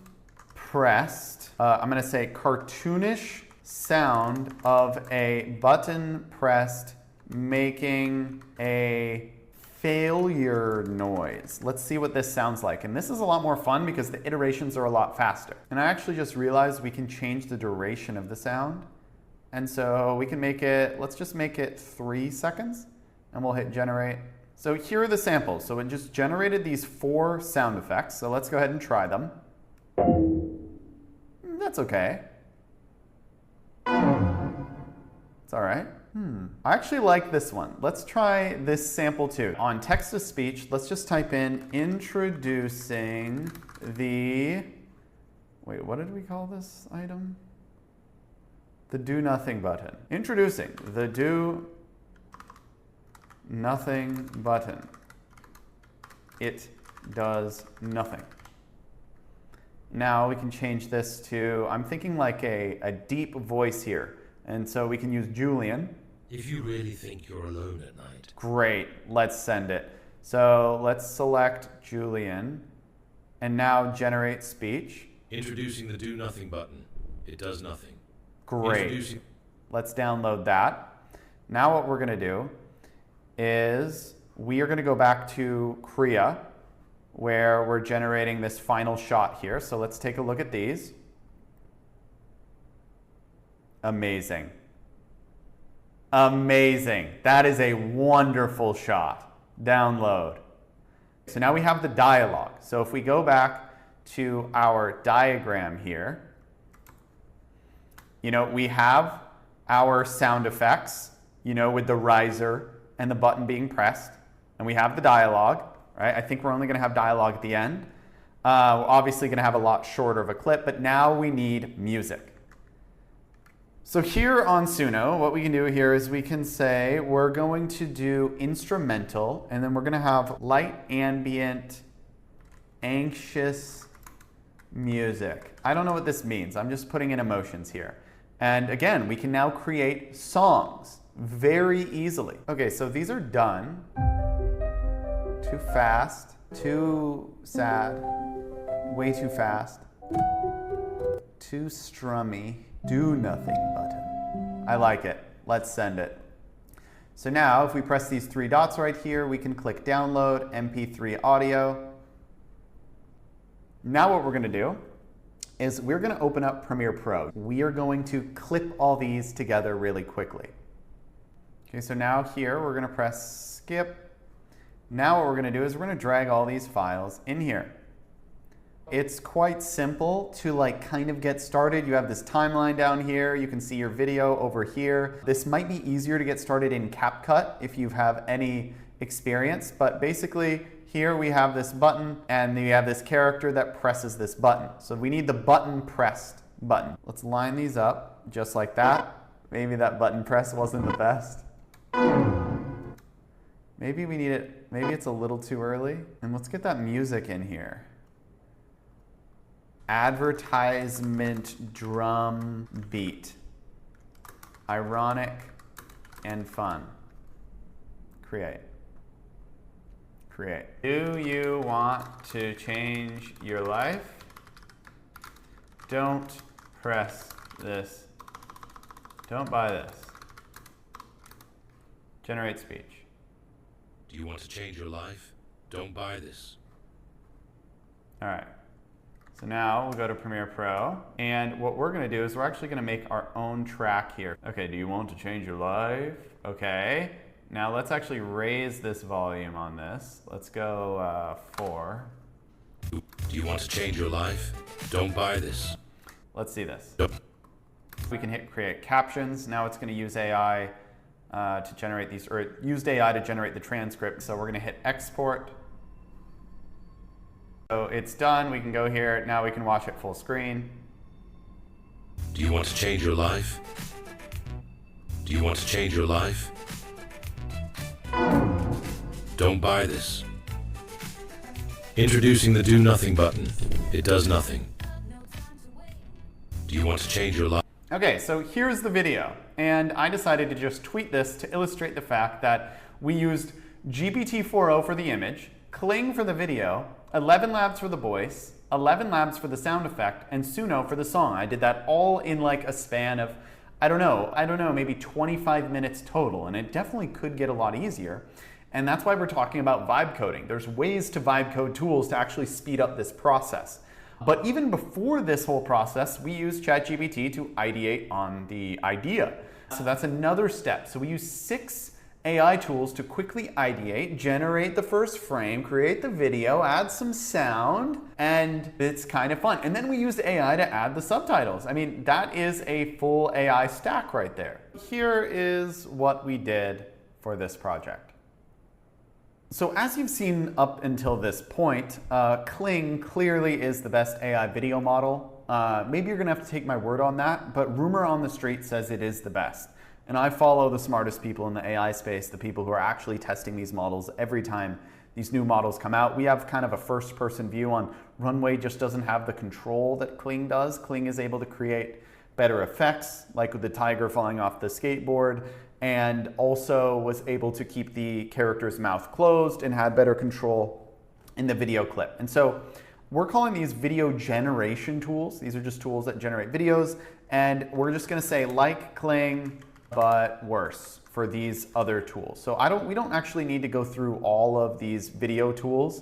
pressed, I'm gonna say cartoonish sound of a button pressed making a failure noise. Let's see what this sounds like. And this is a lot more fun because the iterations are a lot faster. And I actually just realized we can change the duration of the sound. And so we can make it, let's just make it 3 seconds, and we'll hit generate. So here are the samples. So it just generated these 4 sound effects. So let's go ahead and try them. That's okay. It's all right. I actually like this one. Let's try this sample too. On text-to-speech, let's just type in introducing the, wait, what did we call this item? The do nothing button. Introducing the do nothing button. It does nothing. Now we can change this to, I'm thinking like a deep voice here. And so we can use Julian. If you really think you're alone at night. Great, let's send it. So let's select Julian and now generate speech. Introducing the do nothing button. It does nothing. Great. Let's download that. Now what we're gonna do is we are gonna go back to Krea where we're generating this final shot here. So let's take a look at these. Amazing. Amazing. That is a wonderful shot. Download. So now we have the dialogue. So if we go back to our diagram here, we have our sound effects, with the riser and the button being pressed, and we have the dialogue, right? I think we're only going to have dialogue at the end. We're obviously going to have a lot shorter of a clip, but now we need music. So here on Suno, what we can do here is we can say we're going to do instrumental, and then we're going to have light, ambient, anxious music. I don't know what this means. I'm just putting in emotions here. And again, we can now create songs very easily. Okay, so these are done. Too fast, too sad, way too fast, too strummy. Do nothing button. I like it. Let's send it. So now if we press these 3 dots right here, we can click download MP3 audio. Now what we're going to do is we're going to open up Premiere Pro. We are going to clip all these together really quickly. Okay, so now here we're going to press skip. Now what we're going to do is we're going to drag all these files in here. It's quite simple to kind of get started. You have this timeline down here. You can see your video over here. This might be easier to get started in CapCut if you have any experience, but basically here we have this button and you have this character that presses this button. So we need the button pressed button. Let's line these up just like that. Maybe that button press wasn't the best. Maybe we need it, maybe it's a little too early. And let's get that music in here. Advertisement drum beat. Ironic and fun. Create. Create. Do you want to change your life? Don't press this. Don't buy this. Generate speech. Do you want to change your life? Don't buy this. All right. So now we'll go to Premiere Pro, and what we're going to do is we're actually going to make our own track here. Okay, do you want to change your life? Okay. Now let's actually raise this volume on this. Let's go 4. Do you want to change your life? Don't buy this. Let's see this. Nope. We can hit create captions. Now it's going to use AI to generate these, or it used AI to generate the transcript. So we're going to hit export. So it's done. We can go here. Now we can watch it full screen. Do you want to change your life? Do you want to change your life? Don't buy this. Introducing the do nothing button. It does nothing. Do you want to change your life? Okay, so here's the video. And I decided to just tweet this to illustrate the fact that we used GPT-4o for the image, Kling for the video, 11labs for the voice, 11labs for the sound effect, and Suno for the song. I did that all in a span of, I don't know, maybe 25 minutes total, and it definitely could get a lot easier. And that's why we're talking about vibe coding. There's ways to vibe code tools to actually speed up this process. But even before this whole process, we use ChatGPT to ideate on the idea. So that's another step. So we use 6 AI tools to quickly ideate, generate the first frame, create the video, add some sound, and it's kind of fun. And then we use AI to add the subtitles. I mean, that is a full AI stack right there. Here is what we did for this project. So as you've seen up until this point, Kling clearly is the best AI video model. Maybe you're gonna have to take my word on that, but rumor on the street says it is the best. And I follow the smartest people in the AI space, the people who are actually testing these models every time these new models come out. We have kind of a first-person view on Runway just doesn't have the control that Kling does. Kling is able to create better effects, like with the tiger falling off the skateboard, and also was able to keep the character's mouth closed and had better control in the video clip. And so we're calling these video generation tools. These are just tools that generate videos, and we're just gonna say like Kling, but worse for these other tools. So we don't actually need to go through all of these video tools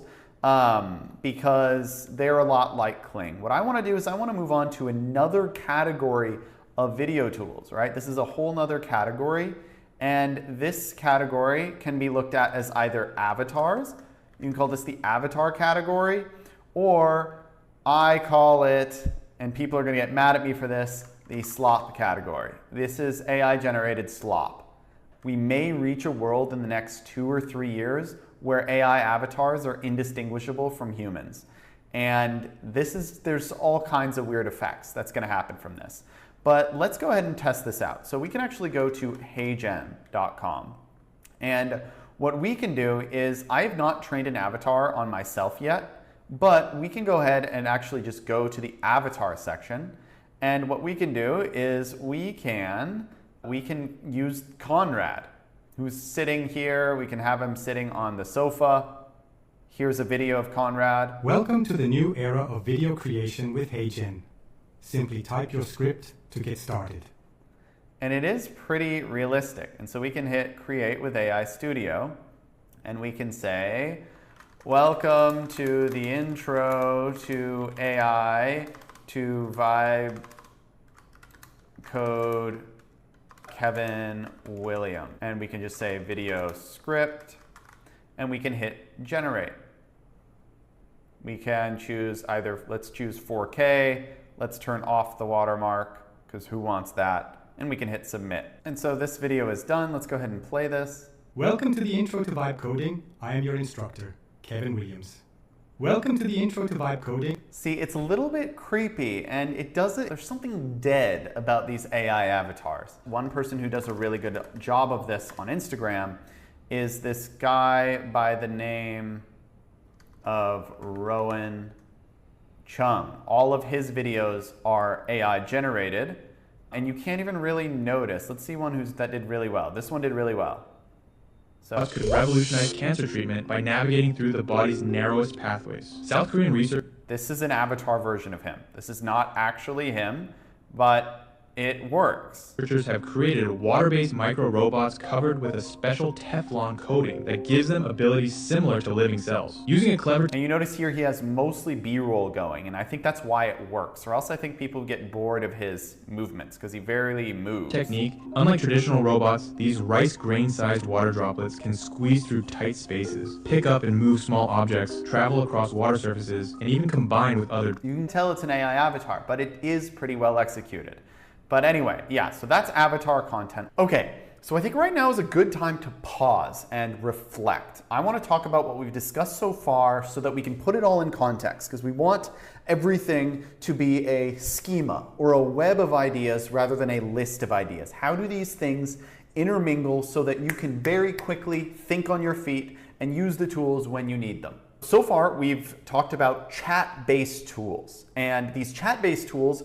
because they're a lot like Kling. What I want to do is I want to move on to another category of video tools, right? This is a whole nother category, and this category can be looked at as either avatars. You can call this the avatar category, or I call it, and people are going to get mad at me for this, the slop category. This is AI generated slop. We may reach a world in the next 2 or 3 years where AI avatars are indistinguishable from humans. And there's all kinds of weird effects that's gonna happen from this. But let's go ahead and test this out. So we can actually go to heygen.com. And what we can do is, I have not trained an avatar on myself yet, but we can go ahead and actually just go to the avatar section. And what we can do is we can use Conrad, who's sitting here. We can have him sitting on the sofa. Here's a video of Conrad. Welcome to the new era of video creation with HeyGen. Simply type your script to get started. And it is pretty realistic. And so we can hit Create with AI Studio, and we can say, welcome to the intro to AI to Vibe Code Kevin William. And we can just say video script, and we can hit generate. We can choose either, let's choose 4K, let's turn off the watermark, because who wants that? And we can hit submit. And so this video is done. Let's go ahead and play this. Welcome to the intro to Vibe Coding. I am your instructor, Kevin Williams. Welcome to the intro to Vibe Coding. See, it's a little bit creepy, and there's something dead about these AI avatars. One person who does a really good job of this on Instagram is this guy by the name of Rowan Chung. All of his videos are AI generated, and you can't even really notice. Let's see one that did really well. This one did really well. So Could revolutionize cancer treatment by navigating through the body's narrowest pathways. South Korean research. This is an avatar version of him. This is not actually him, but it works. Researchers have created water-based micro-robots covered with a special Teflon coating that gives them abilities similar to living cells. Using a clever And you notice here he has mostly B-roll going, and I think that's why it works, or else I think people get bored of his movements, because he rarely moves. technique, unlike traditional robots, these rice grain-sized water droplets can squeeze through tight spaces, pick up and move small objects, travel across water surfaces, and even combine with other. You can tell it's an AI avatar, but it is pretty well executed. But anyway, yeah, so that's avatar content. Okay, so I think right now is a good time to pause and reflect. I want to talk about what we've discussed so far so that we can put it all in context, because we want everything to be a schema or a web of ideas rather than a list of ideas. How do these things intermingle so that you can very quickly think on your feet and use the tools when you need them? So far, we've talked about chat-based tools, and these chat-based tools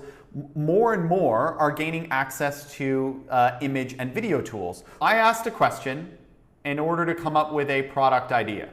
more and more are gaining access to image and video tools. I asked a question in order to come up with a product idea.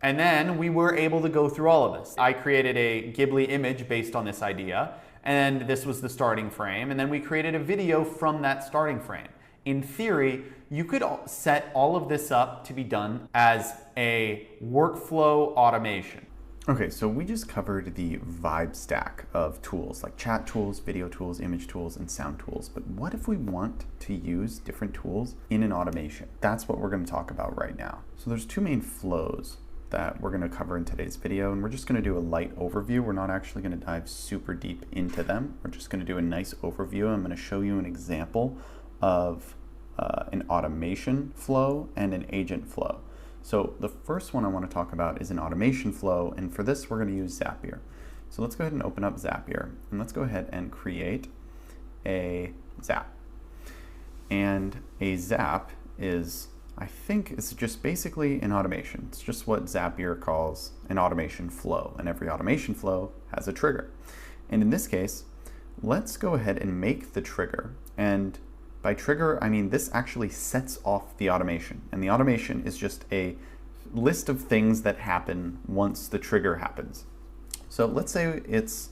And then we were able to go through all of this. I created a Ghibli image based on this idea, and this was the starting frame. And then we created a video from that starting frame. In theory, you could set all of this up to be done as a workflow automation. Okay, so we just covered the vibe stack of tools like chat tools, video tools, image tools, and sound tools. But what if we want to use different tools in an automation? That's what we're going to talk about right now. So there's two main flows that we're going to cover in today's video, and we're just going to do a light overview. We're not actually going to dive super deep into them. We're just going to do a nice overview. I'm going to show you an example of an automation flow and an agent flow. So the first one I want to talk about is an automation flow, and for this we're going to use Zapier. So let's go ahead and open up Zapier, and let's go ahead and create a Zap. And a Zap is, I think, it's just basically an automation. It's just what Zapier calls an automation flow, and every automation flow has a trigger. And in this case, let's go ahead and make the trigger, and by trigger, I mean this actually sets off the automation, and the automation is just a list of things that happen once the trigger happens. So let's say let's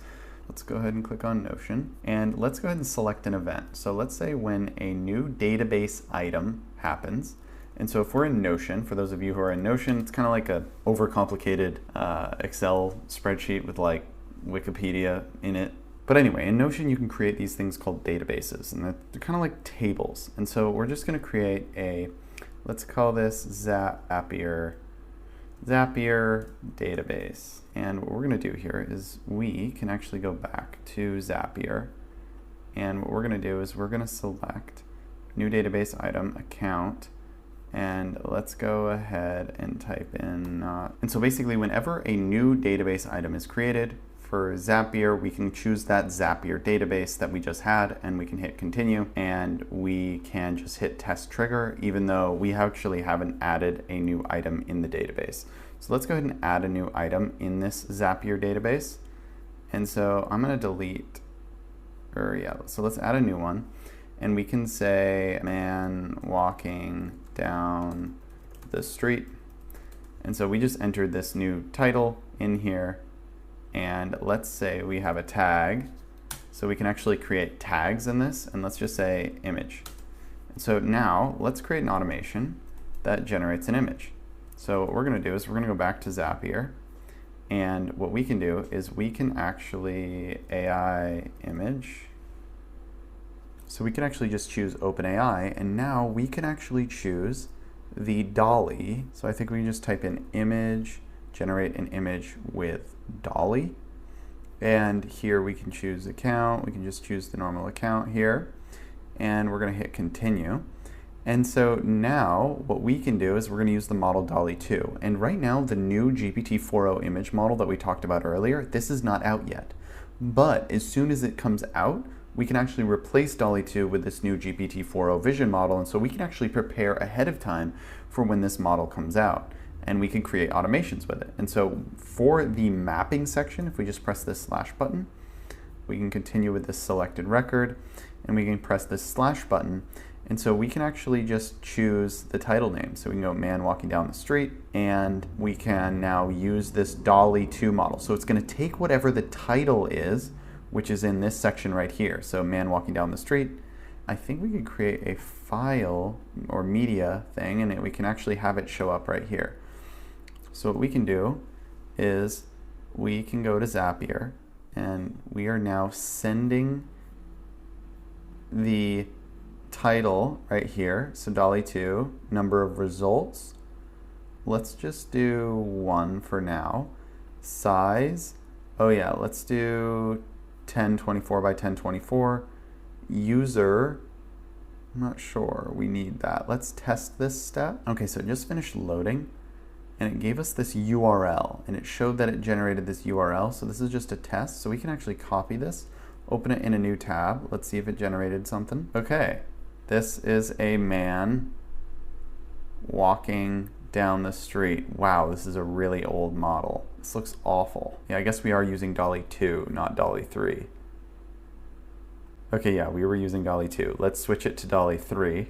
go ahead and click on Notion, and let's go ahead and select an event. So let's say when a new database item happens, and so if we're in Notion, for those of you who are in Notion, it's kind of like a overcomplicated Excel spreadsheet with like Wikipedia in it. But anyway, in Notion, you can create these things called databases, and they're kind of like tables. And so we're just going to create let's call this Zapier database. And what we're going to do here is we can actually go back to Zapier. And what we're going to do is we're going to select new database item account. And let's go ahead and type in, and so basically whenever a new database item is created, for Zapier, we can choose that Zapier database that we just had, and we can hit continue, and we can just hit test trigger, even though we actually haven't added a new item in the database. So let's go ahead and add a new item in this Zapier database. And so I'm gonna delete, so let's add a new one, and we can say man walking down the street. And so we just entered this new title in here. And let's say we have a tag, so we can actually create tags in this, and let's just say image. And so now let's create an automation that generates an image. So what we're going to do is we're going to go back to Zapier, and what we can do is we can actually AI image. So we can actually just choose OpenAI, and now we can actually choose the DALL-E. So I think we can just type in image, generate an image with DALL-E, and here we can choose account. We can just choose the normal account here, and we're going to hit continue. And so now what we can do is we're going to use the model DALL-E 2, and right now the new GPT-4o image model that we talked about earlier, this is not out yet, but as soon as it comes out, we can actually replace DALL-E 2 with this new GPT-4o vision model, and so we can actually prepare ahead of time for when this model comes out, and we can create automations with it. And so for the mapping section, if we just press this slash button, we can continue with this selected record, and we can press this slash button, and so we can actually just choose the title name. So we can go man walking down the street, and we can now use this DALL-E 2 model. So it's going to take whatever the title is, which is in this section right here. So man walking down the street. I think we could create a file or media thing, and we can actually have it show up right here. So what we can do is we can go to Zapier, and we are now sending the title right here. So DALL-E 2, number of results. Let's just do 1 for now. Size, oh yeah, let's do 1024 by 1024. User, I'm not sure we need that. Let's test this step. Okay, so it just finished loading, and it gave us this URL, and it showed that it generated this URL. So this is just a test, so we can actually copy this, open it in a new tab. Let's see if it generated something. Okay, this is a man walking down the street. Wow, this is a really old model. This looks awful. Yeah, I guess we are using DALL-E 2, not DALL-E 3. Okay, yeah, we were using DALL-E 2. Let's switch it to DALL-E 3.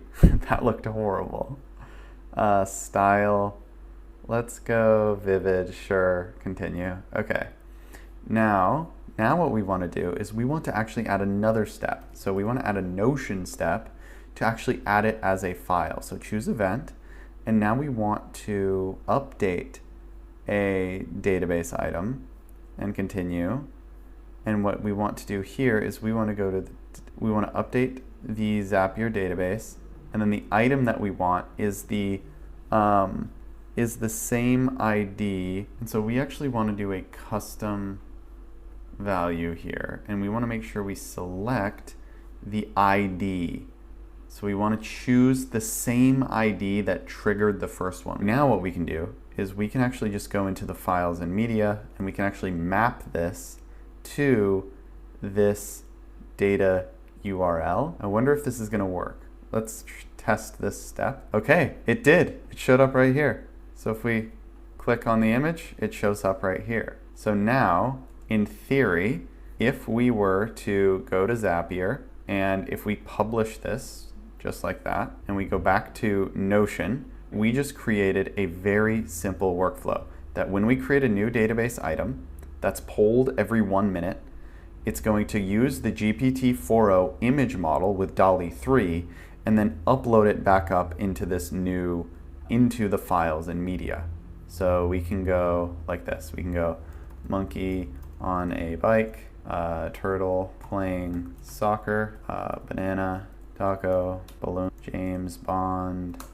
That looked horrible. Style, let's go vivid, sure, continue. Okay, now what we want to do is we want to actually add another step. So we want to add a Notion step to actually add it as a file. So choose event, and now we want to update a database item and continue. And what we want to do here is we want to go to we want to update the Zapier database, and then the item that we want is the same ID. And so we actually want to do a custom value here, and we want to make sure we select the ID. So we want to choose the same ID that triggered the first one. Now what we can do is we can actually just go into the files and media, and we can actually map this to this data URL. I wonder if this is going to work. Let's test this step. Okay, it did. It showed up right here. So if we click on the image, it shows up right here. So now, in theory, if we were to go to Zapier, and if we publish this just like that, and we go back to Notion, we just created a very simple workflow that when we create a new database item that's polled every 1 minute, it's going to use the GPT-4o image model with DALL-E 3 and then upload it back up into into the files and media. So we can go like this. We can go monkey on a bike, turtle playing soccer, banana, taco, balloon, James Bond,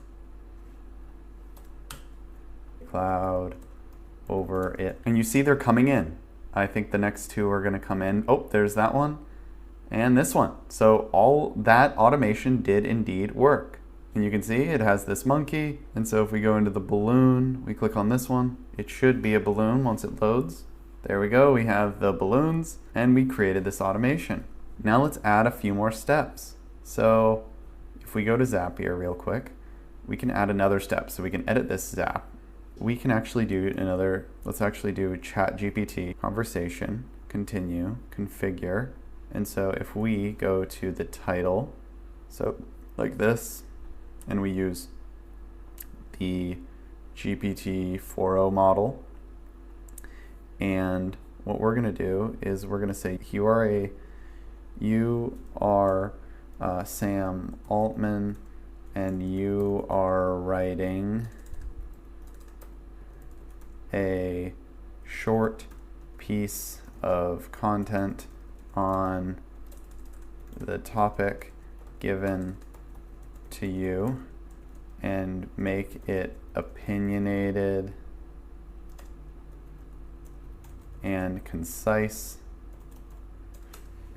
cloud, over it. And you see they're coming in. I think the next two are gonna come in. Oh, there's that one and this one. So all that automation did indeed work. And you can see it has this monkey. And so if we go into the balloon, we click on this one, it should be a balloon once it loads. There we go, we have the balloons and we created this automation. Now let's add a few more steps. So if we go to Zapier real quick, we can add another step. So we can edit this Zap. We can actually do let's actually do ChatGPT conversation, continue, configure. And so if we go to the title, so like this, and we use the GPT-4o model, and what we're gonna do is we're gonna say, you are Sam Altman, and you are writing a short piece of content on the topic given to you, and make it opinionated and concise.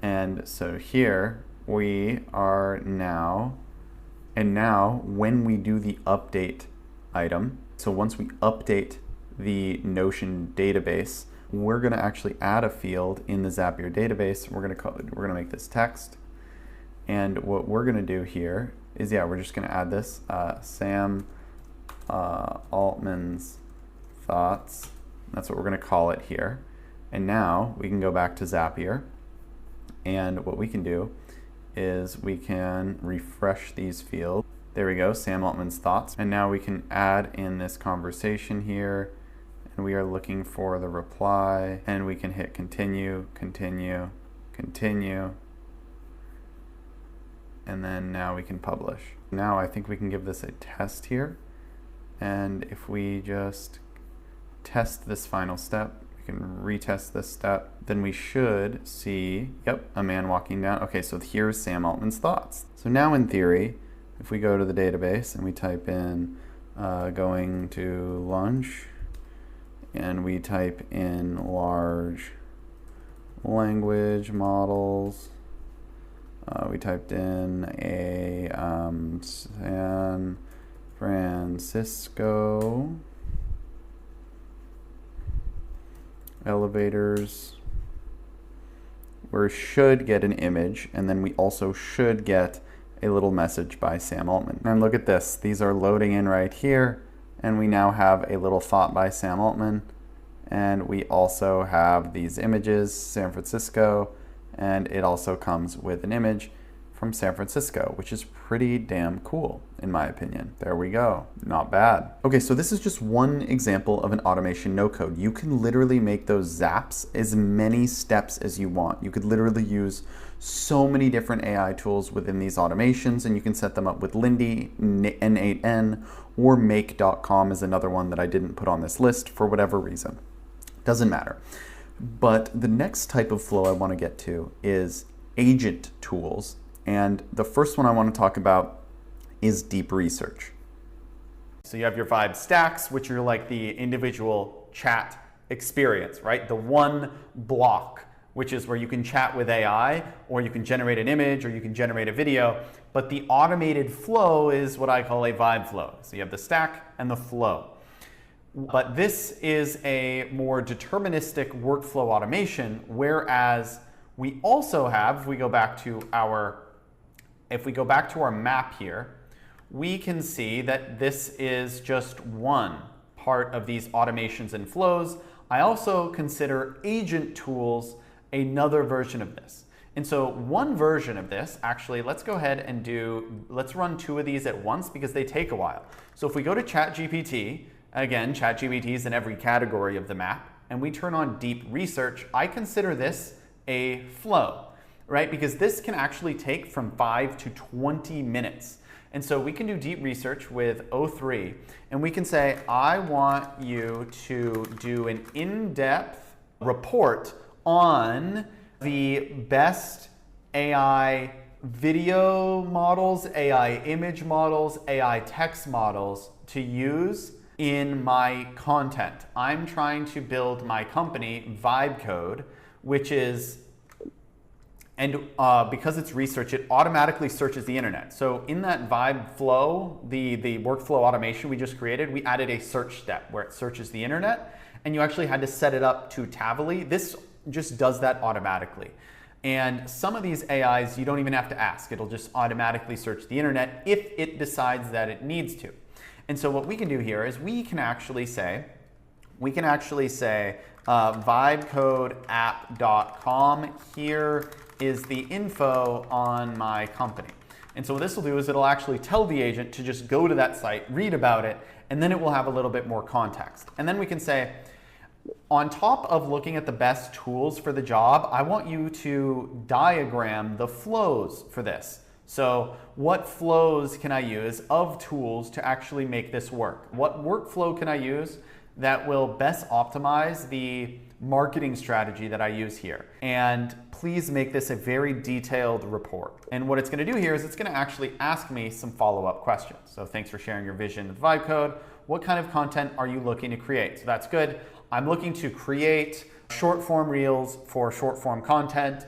And so here we are now, and now when we do the update item, so once we update the Notion database, we're going to actually add a field in the Zapier database. We're going to make this text, and what we're going to do here is, we're just going to add this Sam Altman's thoughts. That's what we're going to call it here. And now we can go back to Zapier, and what we can do is we can refresh these fields. There we go, Sam Altman's thoughts. And now we can add in this conversation here, and we are looking for the reply, and we can hit continue, continue, continue, and then now we can publish. Now I think we can give this a test here, and if we just test this final step, we can retest this step, then we should see, yep, a man walking down. Okay, so here's Sam Altman's thoughts. So now in theory, if we go to the database and we type in going to lunch, and we type in large language models, we typed in a San Francisco elevators. We should get an image, and then we also should get a little message by Sam Altman. And look at this, these are loading in right here, and we now have a little thought by Sam Altman, and we also have these images, San Francisco, and it also comes with an image from San Francisco, which is pretty damn cool, in my opinion. There we go, not bad. Okay, so this is just one example of an automation no code. You can literally make those zaps as many steps as you want. You could literally use so many different AI tools within these automations, and you can set them up with Lindy, N8N, or make.com is another one that I didn't put on this list for whatever reason. Doesn't matter. But the next type of flow I want to get to is agent tools. And the first one I want to talk about is deep research. So you have your Vibe stacks, which are like the individual chat experience, right? The one block, which is where you can chat with AI, or you can generate an image, or you can generate a video. But the automated flow is what I call a Vibe flow. So you have the stack and the flow. But this is a more deterministic workflow automation, whereas we also have, if we go back to our map here, we can see that this is just one part of these automations and flows. I also consider agent tools another version of this. And so one version of this, actually, let's go ahead and let's run two of these at once because they take a while. So if we go to ChatGPT, again, ChatGPT is in every category of the map, and we turn on deep research, I consider this a flow, right? Because this can actually take from 5 to 20 minutes. And so we can do deep research with O3, and we can say, I want you to do an in-depth report on the best AI video models, AI image models, AI text models to use in my content. I'm trying to build my company, Vibecode, which is, and because it's research, it automatically searches the internet. So in that Vibe flow, the workflow automation we just created, we added a search step where it searches the internet, and you actually had to set it up to Tavily. This just does that automatically. And some of these AIs, you don't even have to ask. It'll just automatically search the internet if it decides that it needs to. And so what we can do here is we can actually say vibecodeapp.com, here is the info on my company. And so what this will do is it'll actually tell the agent to just go to that site, read about it, and then it will have a little bit more context. And then we can say, on top of looking at the best tools for the job, I want you to diagram the flows for this. So what flows can I use of tools to actually make this work? What workflow can I use that will best optimize the marketing strategy that I use here? And please make this a very detailed report. And what it's going to do here is it's going to actually ask me some follow-up questions. So thanks for sharing your vision with Vibecode. What kind of content are you looking to create? So that's good. I'm looking to create short-form reels for short-form content.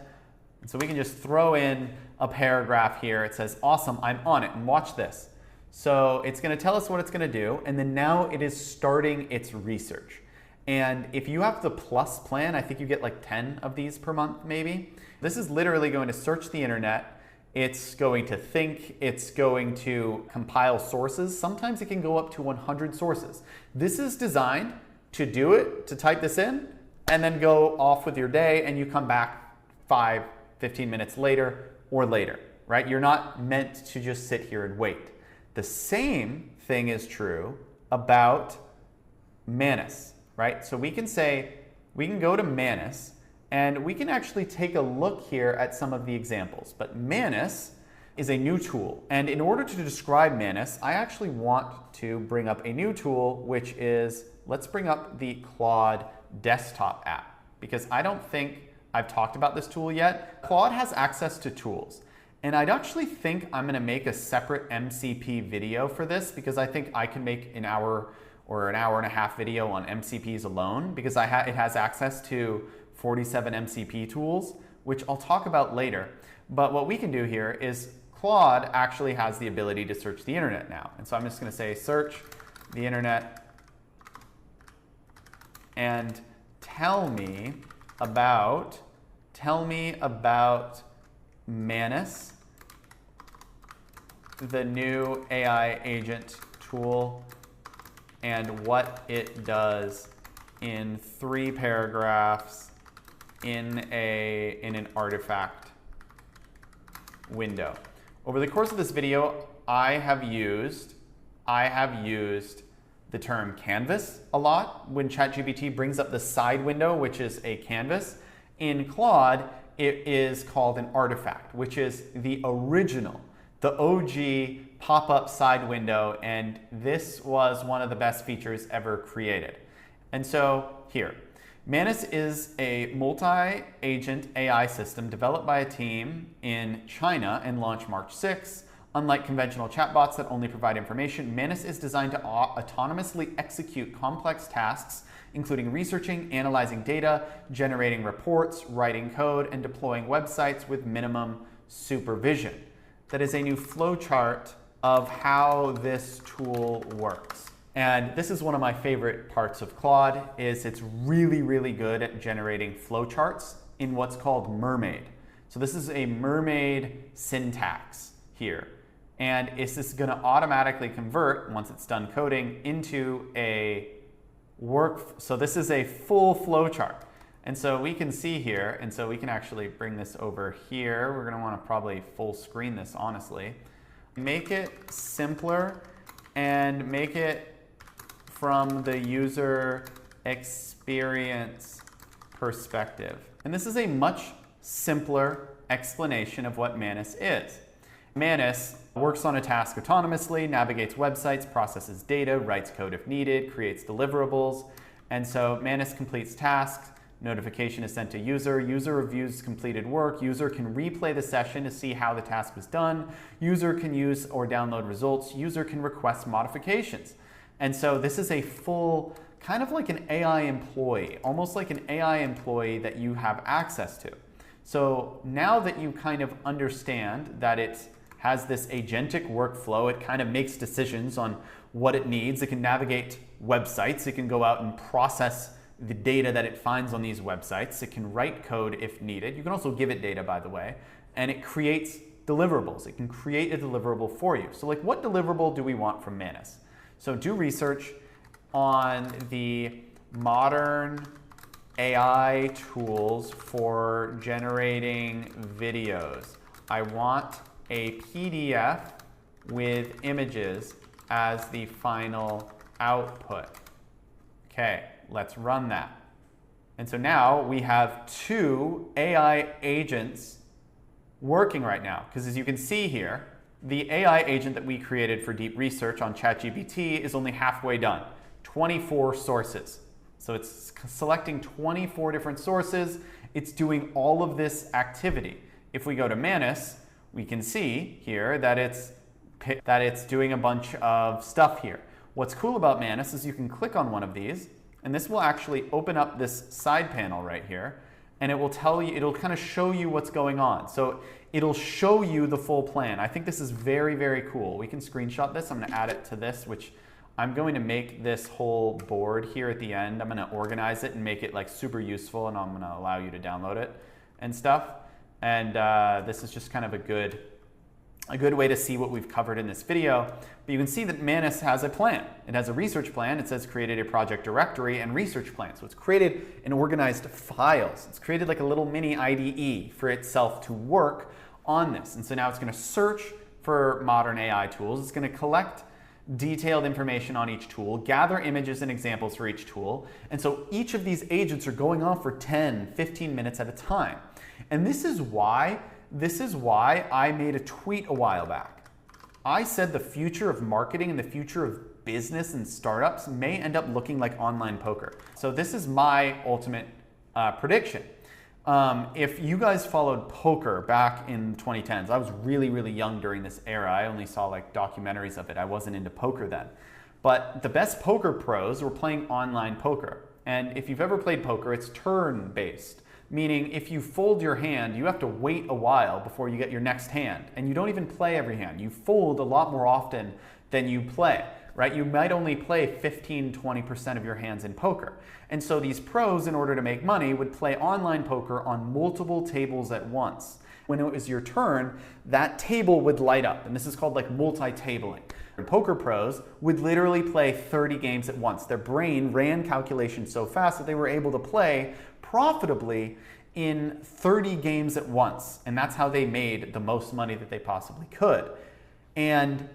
And so we can just throw in a paragraph here. It says, awesome, I'm on it, and watch this. So it's going to tell us what it's going to do, and then now it is starting its research. And if you have the Plus plan, I think you get like 10 of these per month, maybe. This is literally going to search the internet. It's going to think, it's going to compile sources. Sometimes it can go up to 100 sources. This is designed to do it, to type this in, and then go off with your day, and you come back 5, 15 minutes later or later, right? You're not meant to just sit here and wait. The same thing is true about Manus, right? So we can say, we can go to Manus, and we can actually take a look here at some of the examples. But Manus is a new tool. And in order to describe Manus, I actually want to bring up a new tool, which is, let's bring up the Claude desktop app, because I don't think I've talked about this tool yet. Claude has access to tools. And I'd actually think I'm gonna make a separate MCP video for this, because I think I can make an hour or an hour and a half video on MCPs alone, because it has access to 47 MCP tools, which I'll talk about later. But what we can do here is Claude actually has the ability to search the internet now. And so I'm just gonna say search the internet and tell me about Manus, the new AI agent tool, and what it does in 3 paragraphs in an artifact window. Over the course of this video, I have used the term canvas a lot when ChatGPT brings up the side window, which is a canvas. In Claude, it is called an artifact, which is the original the OG pop-up side window, and this was one of the best features ever created. And so here, Manus is a multi-agent AI system developed by a team in China and launched March 6. Unlike conventional chatbots that only provide information, Manus is designed to autonomously execute complex tasks, including researching, analyzing data, generating reports, writing code, and deploying websites with minimum supervision. That is a new flowchart of how this tool works. And this is one of my favorite parts of Claude, is it's really, really good at generating flowcharts in what's called Mermaid. So this is a Mermaid syntax here. And it's just gonna automatically convert, once it's done coding, into a so this is a full flowchart. And so we can see here, and so we can actually bring this over here. We're gonna wanna probably full screen this, honestly. Make it simpler and make it from the user experience perspective. And this is a much simpler explanation of what Manus is. Manus works on a task autonomously, navigates websites, processes data, writes code if needed, creates deliverables. And so Manus completes tasks, notification is sent to user, user reviews completed work, user can replay the session to see how the task was done, user can use or download results, user can request modifications. And so this is a full, kind of like an AI employee, almost like an AI employee that you have access to. So now that you kind of understand that it has this agentic workflow, it kind of makes decisions on what it needs. It can navigate websites. It can go out and process the data that it finds on these websites. It can write code if needed. You can also give it data, by the way, and it creates deliverables. It can create a deliverable for you. So like, what deliverable do we want from Manus? So do research on the modern AI tools for generating videos. I want a PDF with images as the final output. Okay, let's run that. And so now we have 2 AI agents working right now, because as you can see here, the AI agent that we created for deep research on ChatGPT is only halfway done. 24 sources. So it's selecting 24 different sources. It's doing all of this activity. If we go to Manus, we can see here that it's doing a bunch of stuff here. What's cool about Manus is you can click on one of these, and this will actually open up this side panel right here, and it will tell you, it'll kind of show you what's going on. So it'll show you the full plan. I think this is very, very cool. We can screenshot this. I'm gonna add it to this, which I'm going to make this whole board here at the end. I'm gonna organize it and make it like super useful, and I'm gonna allow you to download it and stuff. And this is just kind of a good way to see what we've covered in this video. But you can see that Manus has a plan. It has a research plan. It says created a project directory and research plan. So it's created and organized files. It's created like a little mini IDE for itself to work on this. And so now it's going to search for modern AI tools. It's going to collect detailed information on each tool, gather images and examples for each tool. And so each of these agents are going on for 10, 15 minutes at a time. And this is why I made a tweet a while back. I said the future of marketing and the future of business and startups may end up looking like online poker. So this is my ultimate prediction. If you guys followed poker back in 2010s, I was really, really young during this era. I only saw like documentaries of it. I wasn't into poker then. But the best poker pros were playing online poker. And if you've ever played poker, it's turn-based. Meaning if you fold your hand, you have to wait a while before you get your next hand. And you don't even play every hand. You fold a lot more often than you play, right? You might only play 15, 20% of your hands in poker. And so these pros, in order to make money, would play online poker on multiple tables at once. When it was your turn, that table would light up. And this is called like multi-tabling. Poker pros would literally play 30 games at once. Their brain ran calculations so fast that they were able to play profitably in 30 games at once. And that's how they made the most money that they possibly could. And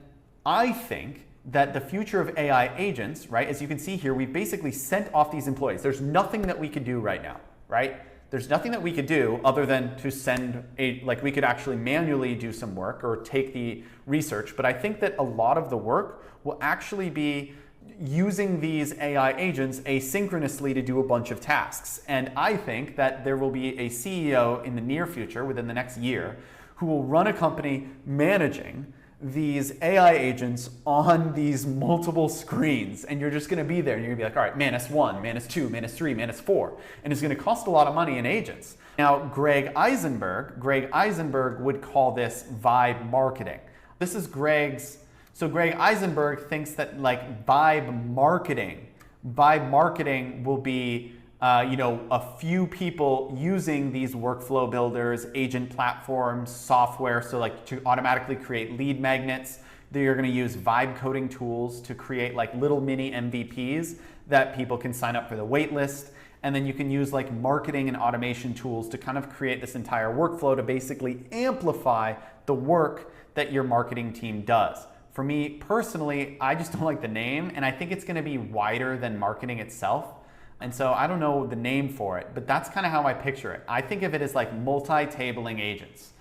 I think that the future of AI agents, right, as you can see here, we've basically sent off these employees. There's nothing that we could do right now, right? there's nothing that we could do other than to send we could actually manually do some work or take the research. But I think that a lot of the work will actually be using these AI agents asynchronously to do a bunch of tasks. And I think that there will be a CEO in the near future, within the next year, who will run a company managing these AI agents on these multiple screens. And you're just going to be there and you're going to be like, all right, Manus 1, Manus 2, Manus 3, Manus 4. And it's going to cost a lot of money in agents. Now, Greg Eisenberg would call this vibe marketing. This is so Greg Eisenberg thinks that like vibe marketing will be a few people using these workflow builders, agent platforms, software, so like to automatically create lead magnets. You're going to use vibe coding tools to create like little mini MVPs that people can sign up for the wait list. And then you can use like marketing and automation tools to kind of create this entire workflow to basically amplify the work that your marketing team does. For me personally, I just don't like the name, and I think it's going to be wider than marketing itself. And so I don't know the name for it, but that's kind of how I picture it. I think of it as like multi-tabling agents,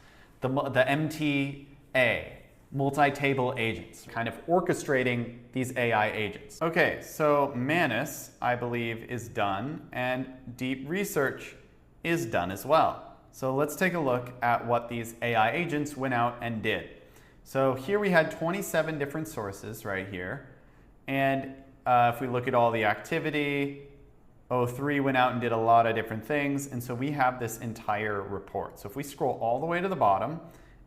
the MTA, multi-table agents, kind of orchestrating these AI agents. Okay, so Manus, I believe, is done, and deep research is done as well. So let's take a look at what these AI agents went out and did. So here we had 27 different sources right here. And if we look at all the activity, O3 went out and did a lot of different things. And so we have this entire report. So if we scroll all the way to the bottom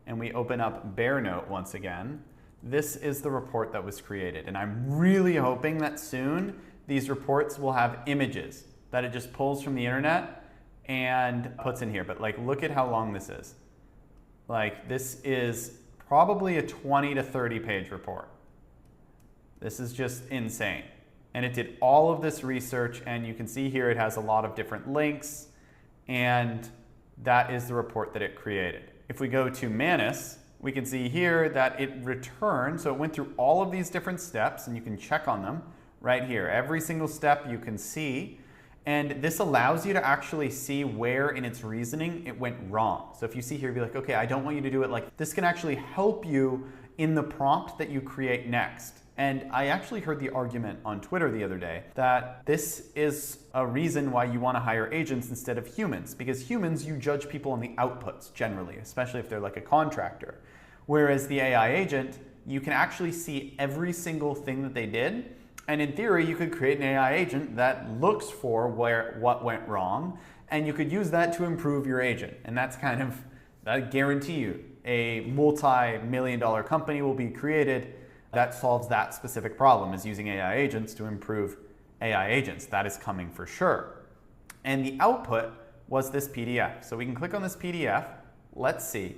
and we open up BearNote once again, this is the report that was created. And I'm really hoping that soon these reports will have images that it just pulls from the internet and puts in here. But like, look at how long this is. Like, this is probably a 20 to 30 page report. This is just insane. And it did all of this research, and you can see here it has a lot of different links, and that is the report that it created. If we go to Manus, we can see here that it returned, so it went through all of these different steps, and you can check on them right here. Every single step you can see, and this allows you to actually see where in its reasoning it went wrong. So if you see here, be like, okay, I don't want you to do it like this. Can actually help you in the prompt that you create next. And I actually heard the argument on Twitter the other day that this is a reason why you want to hire agents instead of humans, because humans, you judge people on the outputs generally, especially if they're like a contractor. Whereas the AI agent, you can actually see every single thing that they did. And in theory, you could create an AI agent that looks for what went wrong, and you could use that to improve your agent. And that's kind of, I guarantee you, a multi-million-dollar company will be created that solves that specific problem, is using AI agents to improve AI agents. That is coming for sure. And the output was this PDF. So we can click on this PDF. Let's see.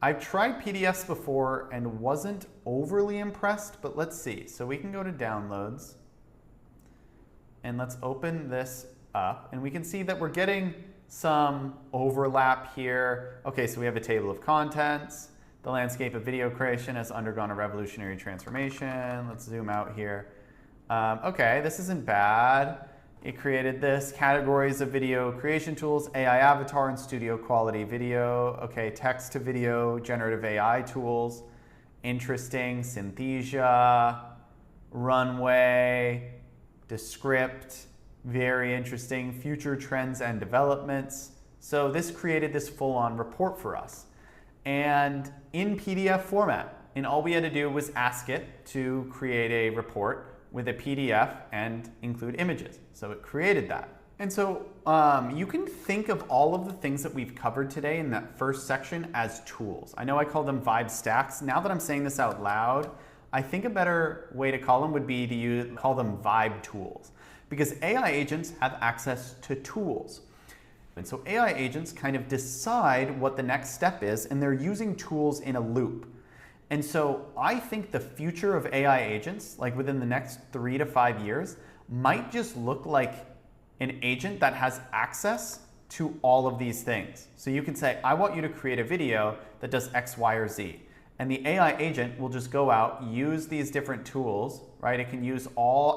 I've tried PDFs before and wasn't overly impressed, but let's see. So we can go to downloads and let's open this up, and we can see that we're getting some overlap here. Okay, so we have a table of contents. The landscape of video creation has undergone a revolutionary transformation. Let's zoom out here. Okay, this isn't bad. It created this, categories of video creation tools, AI avatar and studio quality video. Okay, text to video, generative AI tools. Interesting, Synthesia, Runway, Descript, very interesting, future trends and developments. So this created this full-on report for us. And in PDF format. And all we had to do was ask it to create a report with a PDF and include images. So it created that. And so you can think of all of the things that we've covered today in that first section as tools. I know I call them vibe stacks. Now that I'm saying this out loud, I think a better way to call them would be to call them vibe tools, because AI agents have access to tools. And so AI agents kind of decide what the next step is, and they're using tools in a loop. And so I think the future of AI agents, like within the next 3 to 5 years, might just look like an agent that has access to all of these things. So you can say, I want you to create a video that does X, Y, or Z. And the AI agent will just go out, use these different tools, right? It can use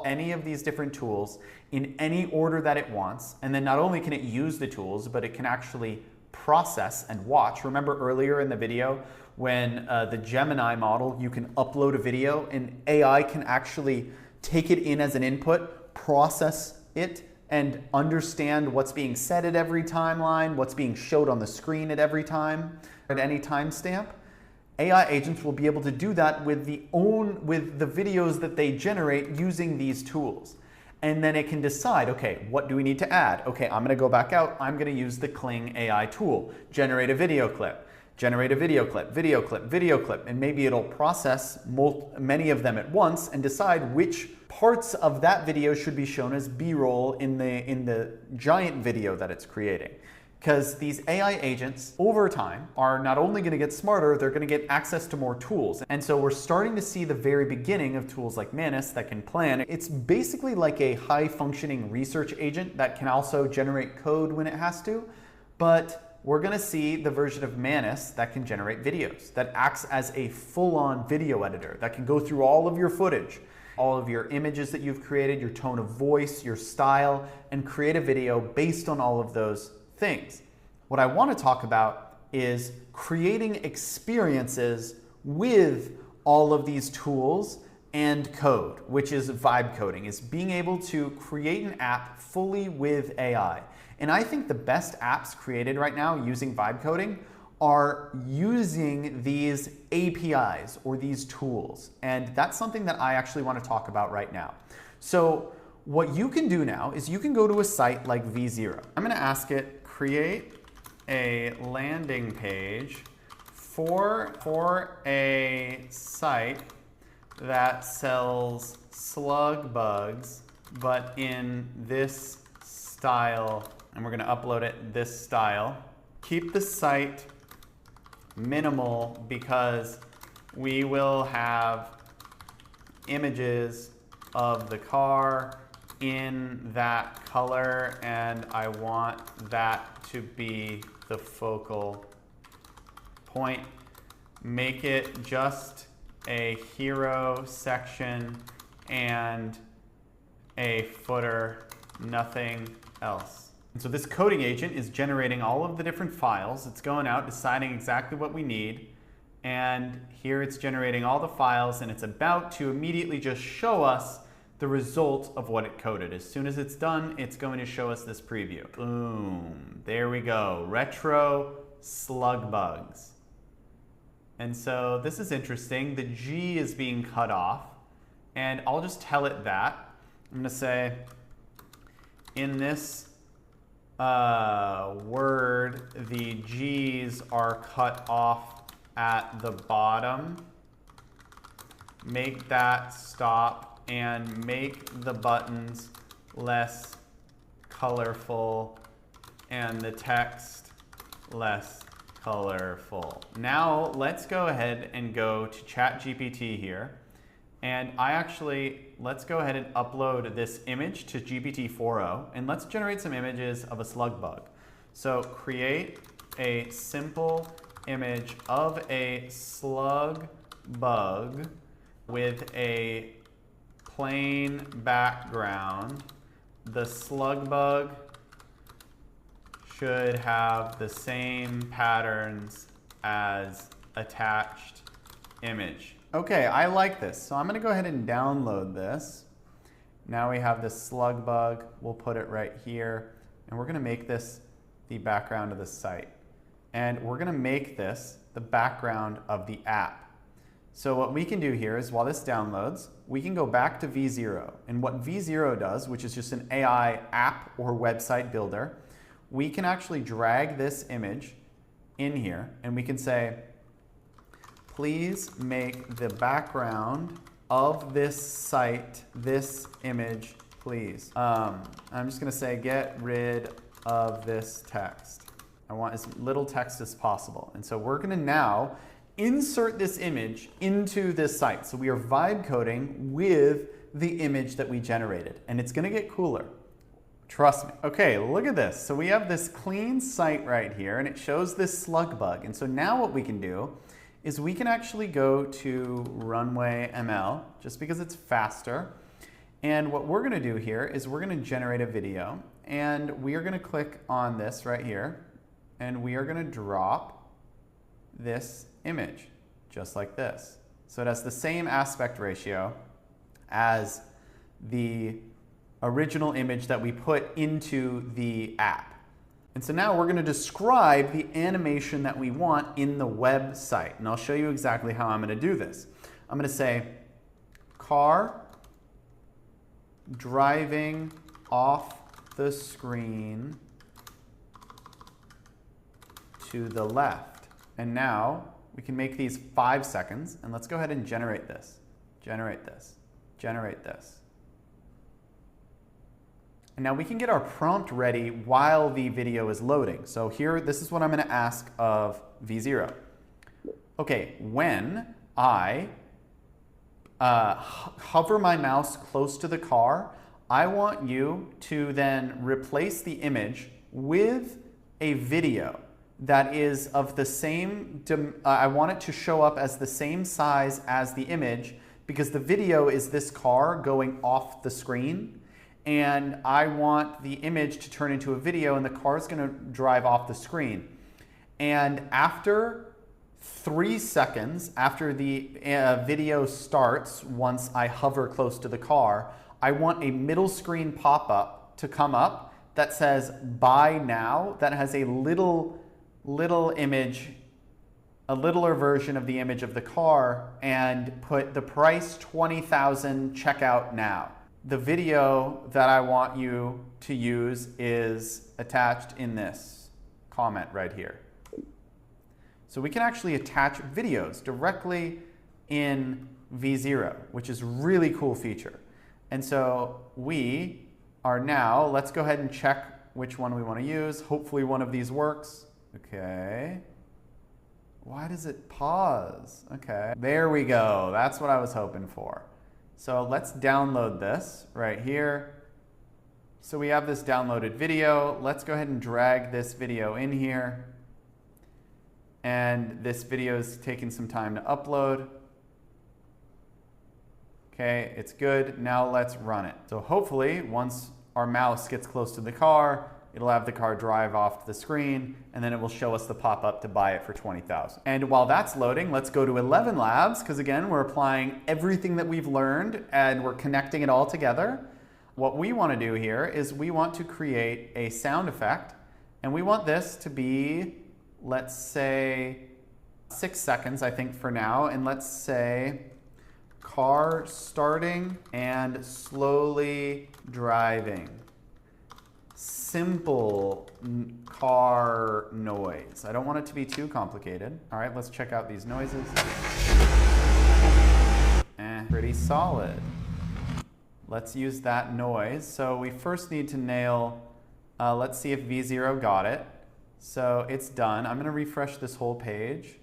any of these different tools in any order that it wants. And then not only can it use the tools, but it can actually process and watch. Remember earlier in the video when the Gemini model, you can upload a video and AI can actually take it in as an input, process it, and understand what's being said at every timeline, what's being showed on the screen at every time, at any timestamp. AI agents will be able to do that with the videos that they generate using these tools. And then it can decide, okay, what do we need to add? Okay, I'm gonna go back out, I'm gonna use the Kling AI tool, generate a video clip, generate a video clip, video clip, video clip, and maybe it'll process many of them at once and decide which parts of that video should be shown as B-roll in the giant video that it's creating. Because these AI agents, over time, are not only going to get smarter, they're going to get access to more tools. And so we're starting to see the very beginning of tools like Manus that can plan. It's basically like a high-functioning research agent that can also generate code when it has to. But we're going to see the version of Manus that can generate videos, that acts as a full-on video editor, that can go through all of your footage, all of your images that you've created, your tone of voice, your style, and create a video based on all of those things. What I want to talk about is creating experiences with all of these tools and code, which is vibe coding, is being able to create an app fully with AI. And I think the best apps created right now using vibe coding are using these APIs or these tools. And that's something that I actually want to talk about right now. So what you can do now is you can go to a site like V0. I'm going to ask it, create a landing page for a site that sells slug bugs, but in this style, and we're going to upload it this style. Keep the site minimal because we will have images of the car in that color, and I want that to be the focal point. Make it just a hero section and a footer, nothing else. And so this coding agent is generating all of the different files. It's going out, deciding exactly what we need. And here it's generating all the files, and it's about to immediately just show us the result of what it coded. As soon as it's done, it's going to show us this preview. Boom, there we go, retro slug bugs. And so this is interesting. The G is being cut off, and I'll just tell it that. I'm gonna say, in this word, the G's are cut off at the bottom. Make that stop and make the buttons less colorful and the text less colorful. Now let's go ahead and go to ChatGPT here. And let's go ahead and upload this image to GPT-4o, and let's generate some images of a slug bug. So create a simple image of a slug bug with a plain background. The slug bug should have the same patterns as attached image. Okay, I like this. So I'm gonna go ahead and download this. Now we have this slug bug. We'll put it right here. And we're gonna make this the background of the site. And we're gonna make this the background of the app. So what we can do here is while this downloads, we can go back to V0. And what V0 does, which is just an AI app or website builder, we can actually drag this image in here and we can say, please make the background of this site this image, please. I'm just gonna say, get rid of this text. I want as little text as possible. And so we're gonna now insert this image into this site. So we are vibe coding with the image that we generated, and it's gonna get cooler. Trust me. Okay, look at this. So we have this clean site right here, and it shows this slug bug. And so now what we can do is we can actually go to Runway ML just because it's faster. And what we're gonna do here is we're gonna generate a video, and we are gonna click on this right here, and we are gonna drop this image just like this. So it has the same aspect ratio as the original image that we put into the app. And so now we're going to describe the animation that we want in the website. And I'll show you exactly how I'm going to do this. I'm going to say car driving off the screen to the left. And now we can make these 5 seconds, and let's go ahead and generate this. Generate this. Generate this. And now we can get our prompt ready while the video is loading. So here, this is what I'm going to ask of V0. Okay, when I hover my mouse close to the car, I want you to then replace the image with a video that is of the same, I want it to show up as the same size as the image, because the video is this car going off the screen. And I want the image to turn into a video, and the car is going to drive off the screen. And after 3 seconds, after the video starts, once I hover close to the car, I want a middle screen pop-up to come up that says buy now, that has a little image, a littler version of the image of the car, and put the price 20,000, checkout now. The video that I want you to use is attached in this comment right here. So we can actually attach videos directly in V0, which is a really cool feature. And so we are now, let's go ahead and check which one we want to use. Hopefully one of these works. Okay. Why does it pause? Okay. There we go. That's what I was hoping for. So let's download this right here. So we have this downloaded video. Let's go ahead and drag this video in here. And this video is taking some time to upload. Okay, it's good. Now let's run it. So hopefully once our mouse gets close to the car, it'll have the car drive off the screen, and then it will show us the pop-up to buy it for 20,000. And while that's loading, let's go to ElevenLabs, because again, we're applying everything that we've learned and we're connecting it all together. What we want to do here is we want to create a sound effect, and we want this to be, let's say, 6 seconds, I think, for now. And let's say car starting and slowly driving. Simple car noise. I don't want it to be too complicated. All right, let's check out these noises. Pretty solid. Let's use that noise. So we first need to nail, let's see if V0 got it. So it's done. I'm going to refresh this whole page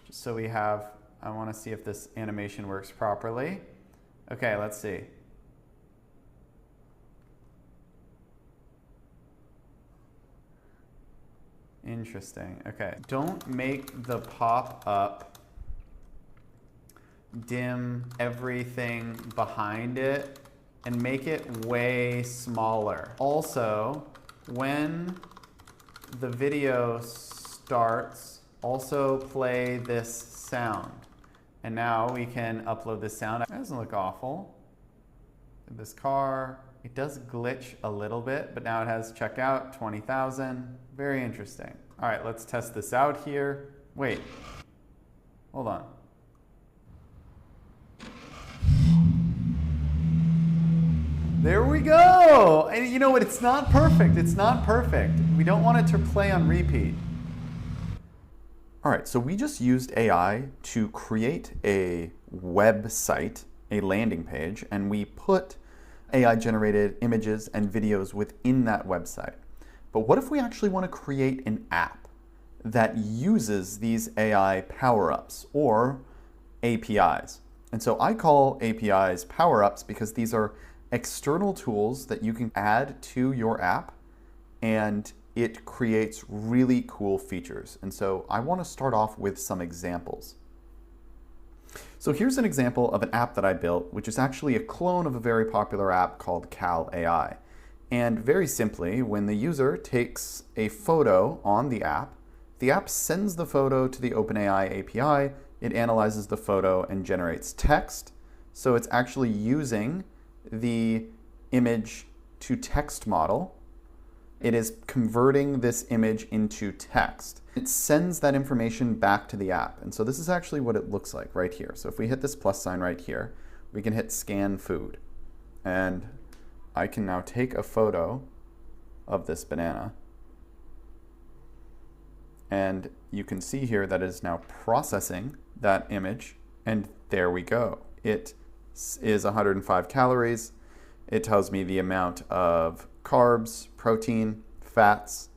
just so we have, I want to see if this animation works properly. Okay, let's see. Interesting. Okay. Don't make the pop-up dim everything behind it, and make it way smaller. Also, when the video starts, also play this sound. And now we can upload this sound. That doesn't look awful. This car, it does glitch a little bit, but now it has checkout, 20,000. Very interesting. All right, let's test this out here. Wait, hold on. There we go. And you know what? It's not perfect. It's not perfect. We don't want it to play on repeat. All right, so we just used AI to create a website, a landing page, and we put AI-generated images and videos within that website. But what if we actually want to create an app that uses these AI power-ups or APIs? And so I call APIs power-ups because these are external tools that you can add to your app, and it creates really cool features. And so I want to start off with some examples. So here's an example of an app that I built, which is actually a clone of a very popular app called Cal AI. And very simply, when the user takes a photo on the app sends the photo to the OpenAI API, it analyzes the photo and generates text. So it's actually using the image to text model. It is converting this image into text. It sends that information back to the app. And so this is actually what it looks like right here. So if we hit this plus sign right here, we can hit scan food. And I can now take a photo of this banana. And you can see here that it is now processing that image. And there we go. It is 105 calories. It tells me the amount of carbs, protein, fats,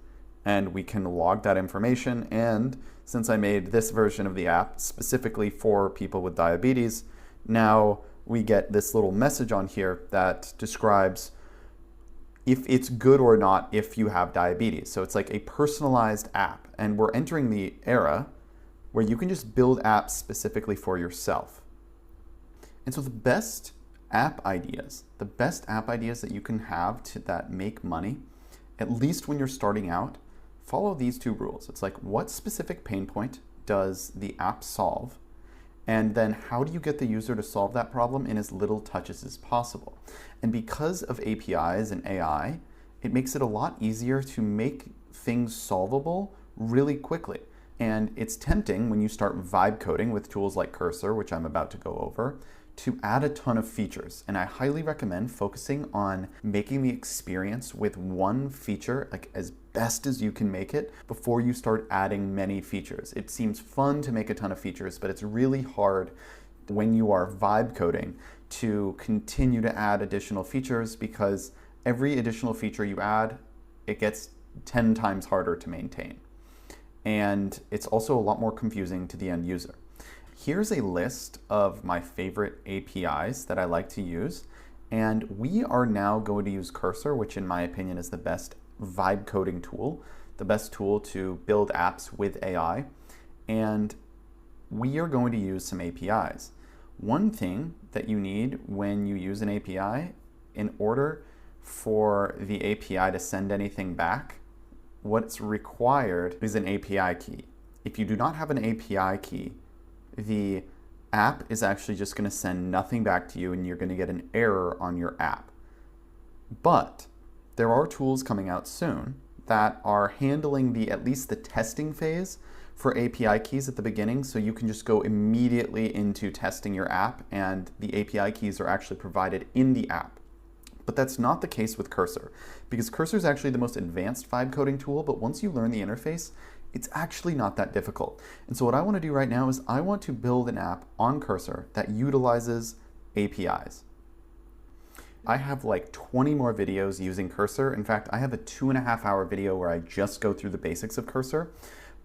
and we can log that information. And since I made this version of the app specifically for people with diabetes, now we get this little message on here that describes if it's good or not if you have diabetes. So it's like a personalized app. And we're entering the era where you can just build apps specifically for yourself. And so the best app ideas that you can have that make money, at least when you're starting out, follow these two rules. It's like, what specific pain point does the app solve? And then how do you get the user to solve that problem in as little touches as possible? And because of APIs and AI, it makes it a lot easier to make things solvable really quickly. And it's tempting when you start vibe coding with tools like Cursor, which I'm about to go over, to add a ton of features. And I highly recommend focusing on making the experience with one feature like as best as you can make it before you start adding many features. It seems fun to make a ton of features, but it's really hard when you are vibe coding to continue to add additional features, because every additional feature you add, it gets 10 times harder to maintain. And it's also a lot more confusing to the end user. Here's a list of my favorite APIs that I like to use. And we are now going to use Cursor, which in my opinion is the best vibe coding tool, the best tool to build apps with AI. And we are going to use some APIs. One thing that you need when you use an API, in order for the API to send anything back, what's required is an API key. If you do not have an API key, the app is actually just going to send nothing back to you and you're going to get an error on your app. But there are tools coming out soon that are handling at least the testing phase for API keys at the beginning, so you can just go immediately into testing your app and the API keys are actually provided in the app. But that's not the case with Cursor, because Cursor is actually the most advanced vibe coding tool, but once you learn the interface, it's actually not that difficult. And so what I want to do right now is I want to build an app on Cursor that utilizes APIs. I have like 20 more videos using Cursor. In fact, I have a 2.5-hour video where I just go through the basics of Cursor.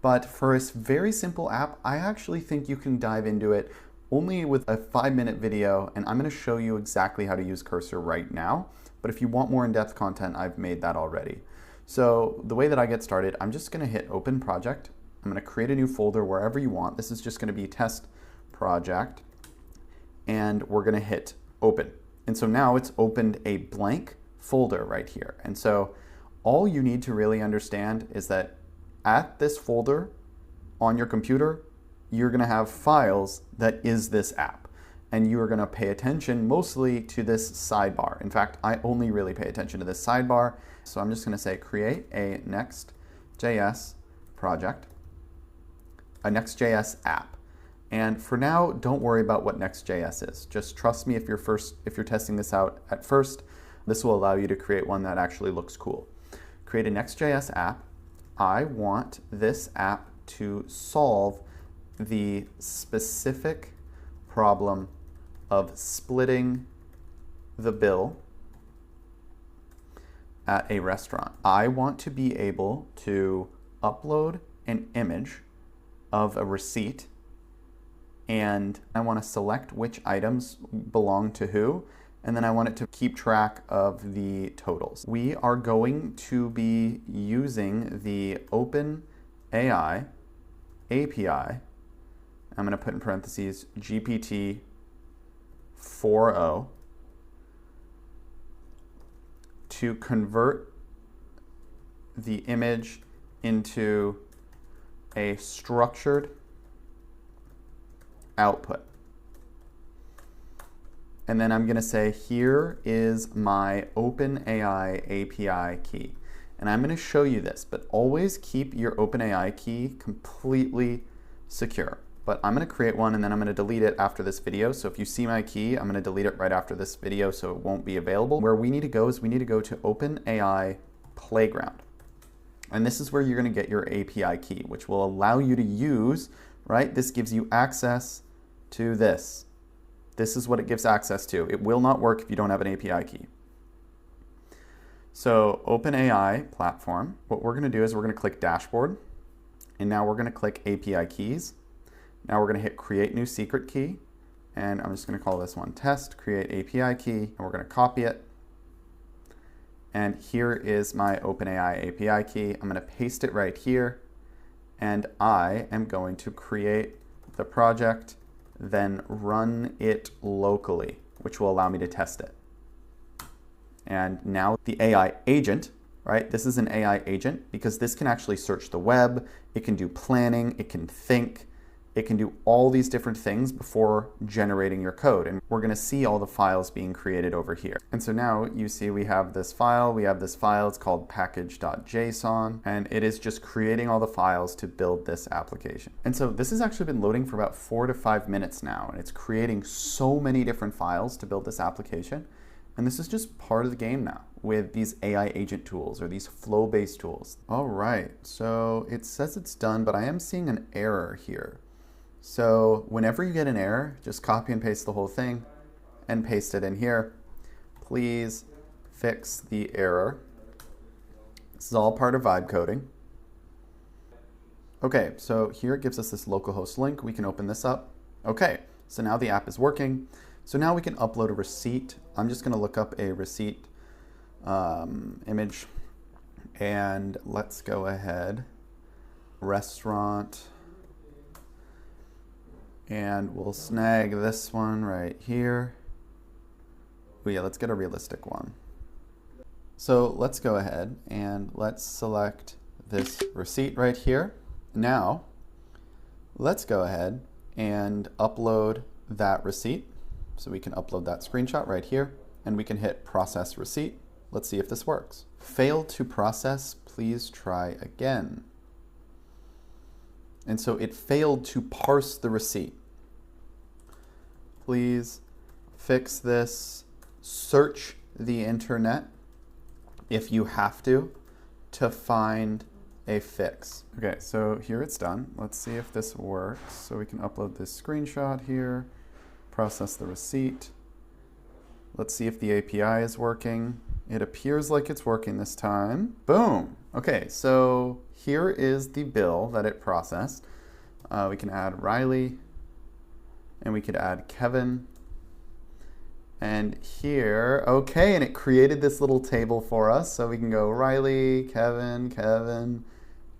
But for a very simple app, I actually think you can dive into it only with a 5-minute video, and I'm going to show you exactly how to use Cursor right now. But if you want more in-depth content, I've made that already. So the way that I get started, I'm just going to hit Open Project. I'm going to create a new folder wherever you want. This is just going to be Test Project, and we're going to hit Open. And so now it's opened a blank folder right here. And so all you need to really understand is that at this folder on your computer, you're going to have files that is this app. And you are going to pay attention mostly to this sidebar. In fact, I only really pay attention to this sidebar. So I'm just going to say create a Next.js project, a Next.js app. And for now, don't worry about what Next.js is. Just trust me if you're testing this out at first. This will allow you to create one that actually looks cool. Create a Next.js app. I want this app to solve the specific problem of splitting the bill at a restaurant. I want to be able to upload an image of a receipt, and I want to select which items belong to who, and then I want it to keep track of the totals. We are going to be using the OpenAI API. I'm going to put in parentheses GPT 4.0 to convert the image into a structured output. And then I'm going to say, here is my OpenAI API key. And I'm going to show you this, but always keep your OpenAI key completely secure. But I'm going to create one and then I'm going to delete it after this video. So if you see my key, I'm going to delete it right after this video so it won't be available. Where we need to go is we need to go to OpenAI Playground. And this is where you're going to get your API key, which will allow you to use, right? This gives you access to this. This is what it gives access to. It will not work if you don't have an API key. So OpenAI platform, what we're going to do is we're going to click dashboard. And now we're going to click API keys. Now we're going to hit create new secret key. And I'm just going to call this one test, create API key. And we're going to copy it. And here is my OpenAI API key. I'm going to paste it right here. And I am going to create the project, then run it locally, which will allow me to test it. And now the AI agent, right? This is an AI agent because this can actually search the web. It can do planning. It can think. It can do all these different things before generating your code. And we're going to see all the files being created over here. And so now you see we have this file. It's called package.json. And it is just creating all the files to build this application. And so this has actually been loading for about 4 to 5 minutes now. And it's creating so many different files to build this application. And this is just part of the game now with these AI agent tools or these flow-based tools. All right, so it says it's done, but I am seeing an error here. So whenever you get an error, just copy and paste the whole thing and paste it in here. Please fix the error. This is all part of vibe coding. Okay, so here it gives us this localhost link. We can open this up. Okay, so now the app is working. So now we can upload a receipt. I'm just gonna look up a receipt image and let's go ahead. Restaurant. And we'll snag this one right here. Oh yeah, let's get a realistic one. So let's go ahead and let's select this receipt right here. Now, let's go ahead and upload that receipt. So we can upload that screenshot right here and we can hit process receipt. Let's see if this works. Failed to process, please try again. And so it failed to parse the receipt. Please fix this. Search the internet if you have to find a fix. Okay, so here it's done. Let's see if this works. So we can upload this screenshot here, process the receipt. Let's see if the API is working. It appears like it's working this time. Boom. Okay, so here is the bill that it processed. We can add Riley, and we could add Kevin. And here, okay, and it created this little table for us. So we can go Riley, Kevin, Kevin,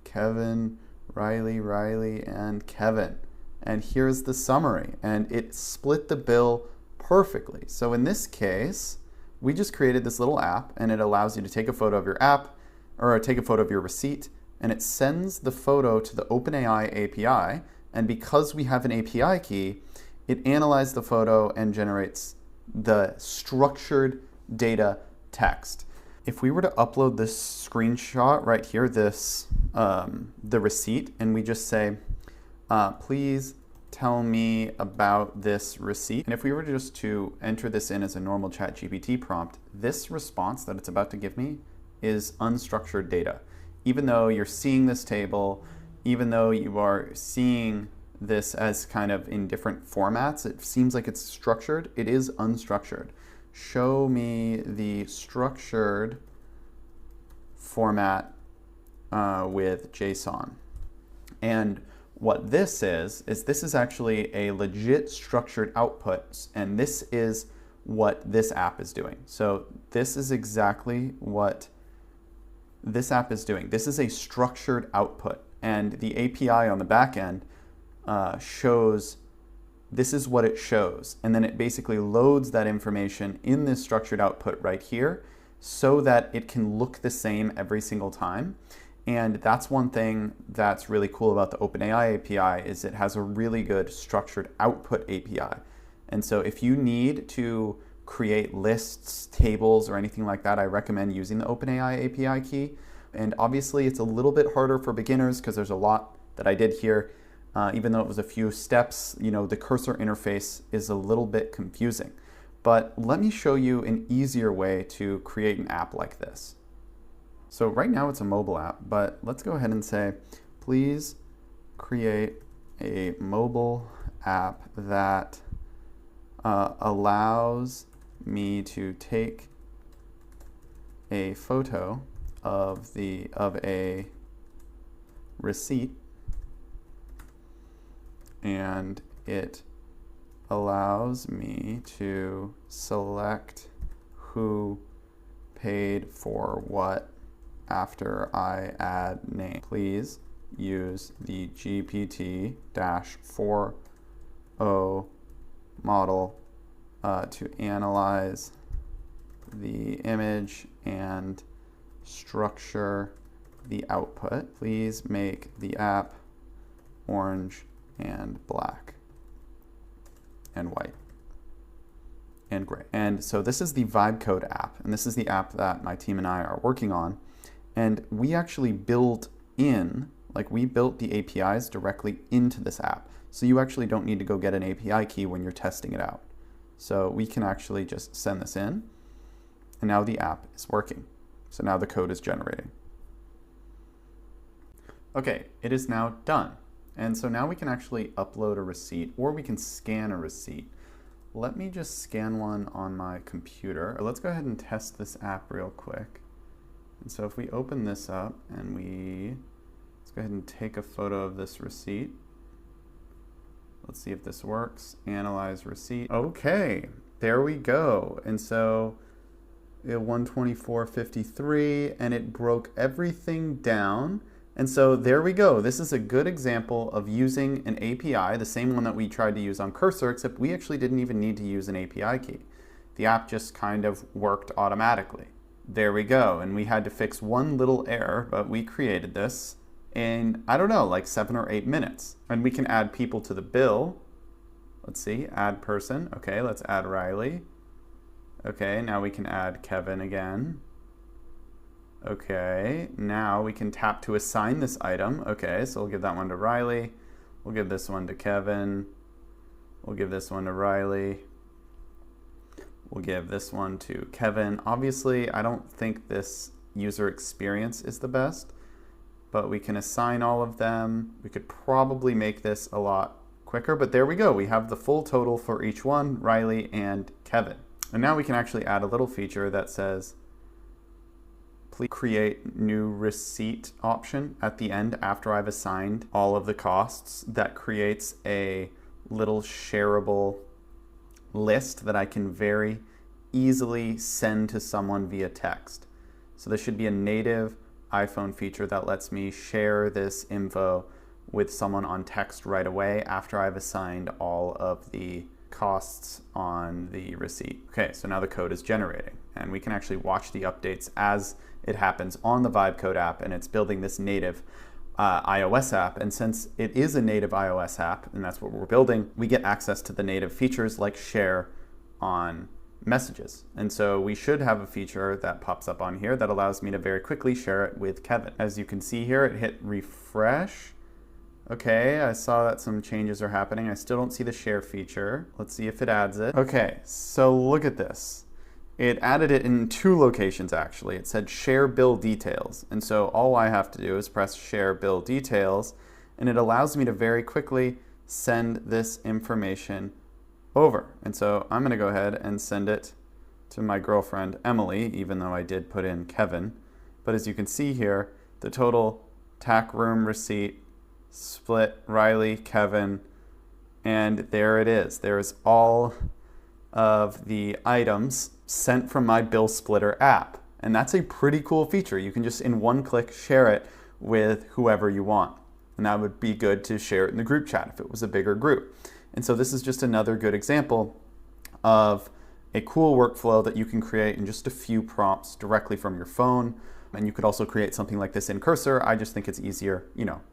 Kevin, Riley, Riley, and Kevin. And here's the summary. And it split the bill perfectly. So in this case, we just created this little app, and it allows you to take a photo of your app, or take a photo of your receipt, and it sends the photo to the OpenAI API. And because we have an API key, it analyzes the photo and generates the structured data text. If we were to upload this screenshot right here, this the receipt, and we just say, please tell me about this receipt. And if we were just to enter this in as a normal ChatGPT prompt, this response that it's about to give me is unstructured data. Even though you're seeing this table, even though you are seeing this as kind of in different formats, it seems like it's structured. It is unstructured. Show me the structured format with JSON. And what this is this is actually a legit structured output, and this is what this app is doing. So this is exactly what this app is doing. This is a structured output, and the API on the back end shows, this is what it shows. And then it basically loads that information in this structured output right here so that it can look the same every single time. And that's one thing that's really cool about the OpenAI API is it has a really good structured output API. And so if you need to create lists, tables, or anything like that, I recommend using the OpenAI API key. And obviously it's a little bit harder for beginners because there's a lot that I did here. Even though it was a few steps, the cursor interface is a little bit confusing. But let me show you an easier way to create an app like this. So right now it's a mobile app, but let's go ahead and say, please create a mobile app that allows me to take a photo of a receipt, and it allows me to select who paid for what after I add name. Please use the GPT-4o model to analyze the image and structure the output. Please make the app orange and black and white and gray. And so this is the VibeCode app, and this is the app that my team and I are working on. And we actually built we built the APIs directly into this app. So you actually don't need to go get an API key when you're testing it out. So we can actually just send this in, and now the app is working. So now the code is generating. Okay, it is now done. And so now we can actually upload a receipt, or we can scan a receipt. Let me just scan one on my computer. Or let's go ahead and test this app real quick. And so if we open this up and let's go ahead and take a photo of this receipt. Let's see if this works. Analyze receipt. Okay, there we go. And so 124.53, and it broke everything down. And so there we go. This is a good example of using an API, the same one that we tried to use on Cursor, except we actually didn't even need to use an API key. The app just kind of worked automatically. There we go. And we had to fix one little error, but we created this in, I don't know, like 7 or 8 minutes. And we can add people to the bill. Let's see, add person. Okay, let's add Riley. Okay, now we can add Kevin again. Okay, now we can tap to assign this item. Okay, so we'll give that one to Riley. We'll give this one to Kevin. We'll give this one to Riley. We'll give this one to Kevin. Obviously, I don't think this user experience is the best, but we can assign all of them. We could probably make this a lot quicker, but there we go. We have the full total for each one, Riley and Kevin. And now we can actually add a little feature that says, please create new receipt option at the end after I've assigned all of the costs. That creates a little shareable list that I can very easily send to someone via text. So this should be a native iPhone feature that lets me share this info with someone on text right away after I've assigned all of the costs on the receipt. Okay, so now the code is generating, and we can actually watch the updates as it happens on the VibeCode app, and it's building this native iOS app. And since it is a native iOS app, and that's what we're building, we get access to the native features like share on messages. And so we should have a feature that pops up on here that allows me to very quickly share it with Kevin. As you can see here, it hit refresh. Okay, I saw that some changes are happening. I still don't see the share feature. Let's see if it adds it. Okay, so look at this. It added it in 2 locations actually. It said share bill details. And so all I have to do is press share bill details, and it allows me to very quickly send this information over. And so I'm gonna go ahead and send it to my girlfriend, Emily, even though I did put in Kevin. But as you can see here, the total tack room receipt split Riley, Kevin, and there it is. There's all of the items sent from my Bill Splitter app. And that's a pretty cool feature. You can just in one click share it with whoever you want. And that would be good to share it in the group chat if it was a bigger group. And so this is just another good example of a cool workflow that you can create in just a few prompts directly from your phone. And you could also create something like this in Cursor. I just think it's easier,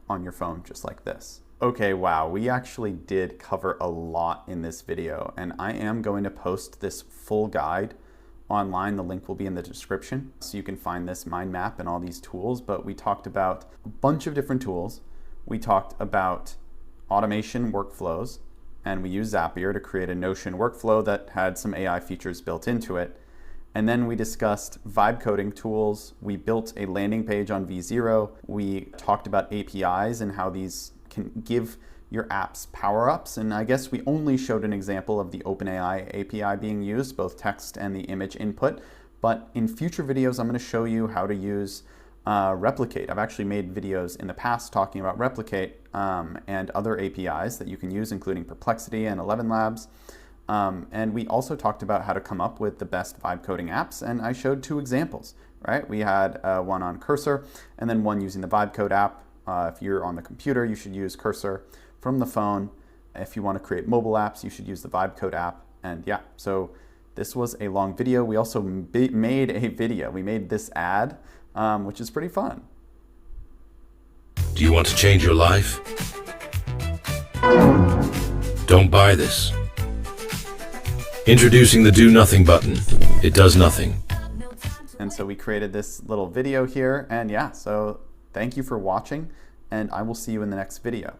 on your phone, just like this. Okay, wow, we actually did cover a lot in this video, and I am going to post this full guide online. The link will be in the description, so you can find this mind map and all these tools. But we talked about a bunch of different tools. We talked about automation workflows, and we used Zapier to create a Notion workflow that had some AI features built into it. And then we discussed vibe coding tools. We built a landing page on V0. We talked about APIs and how these can give your apps power-ups. And I guess we only showed an example of the OpenAI API being used, both text and the image input. But in future videos, I'm going to show you how to use Replicate. I've actually made videos in the past talking about Replicate and other APIs that you can use, including Perplexity and 11 Labs. And we also talked about how to come up with the best vibe coding apps, and I showed two examples, right? We had one on Cursor and then one using the vibe code app. If you're on the computer, you should use Cursor. From the phone, if you want to create mobile apps, you should use the vibe code app. And yeah, so this was a long video. We also made a video. We made this ad, which is pretty fun. Do you want to change your life? Don't buy this. Introducing the Do Nothing button. It does nothing. And so we created this little video here. And yeah, so thank you for watching, and I will see you in the next video.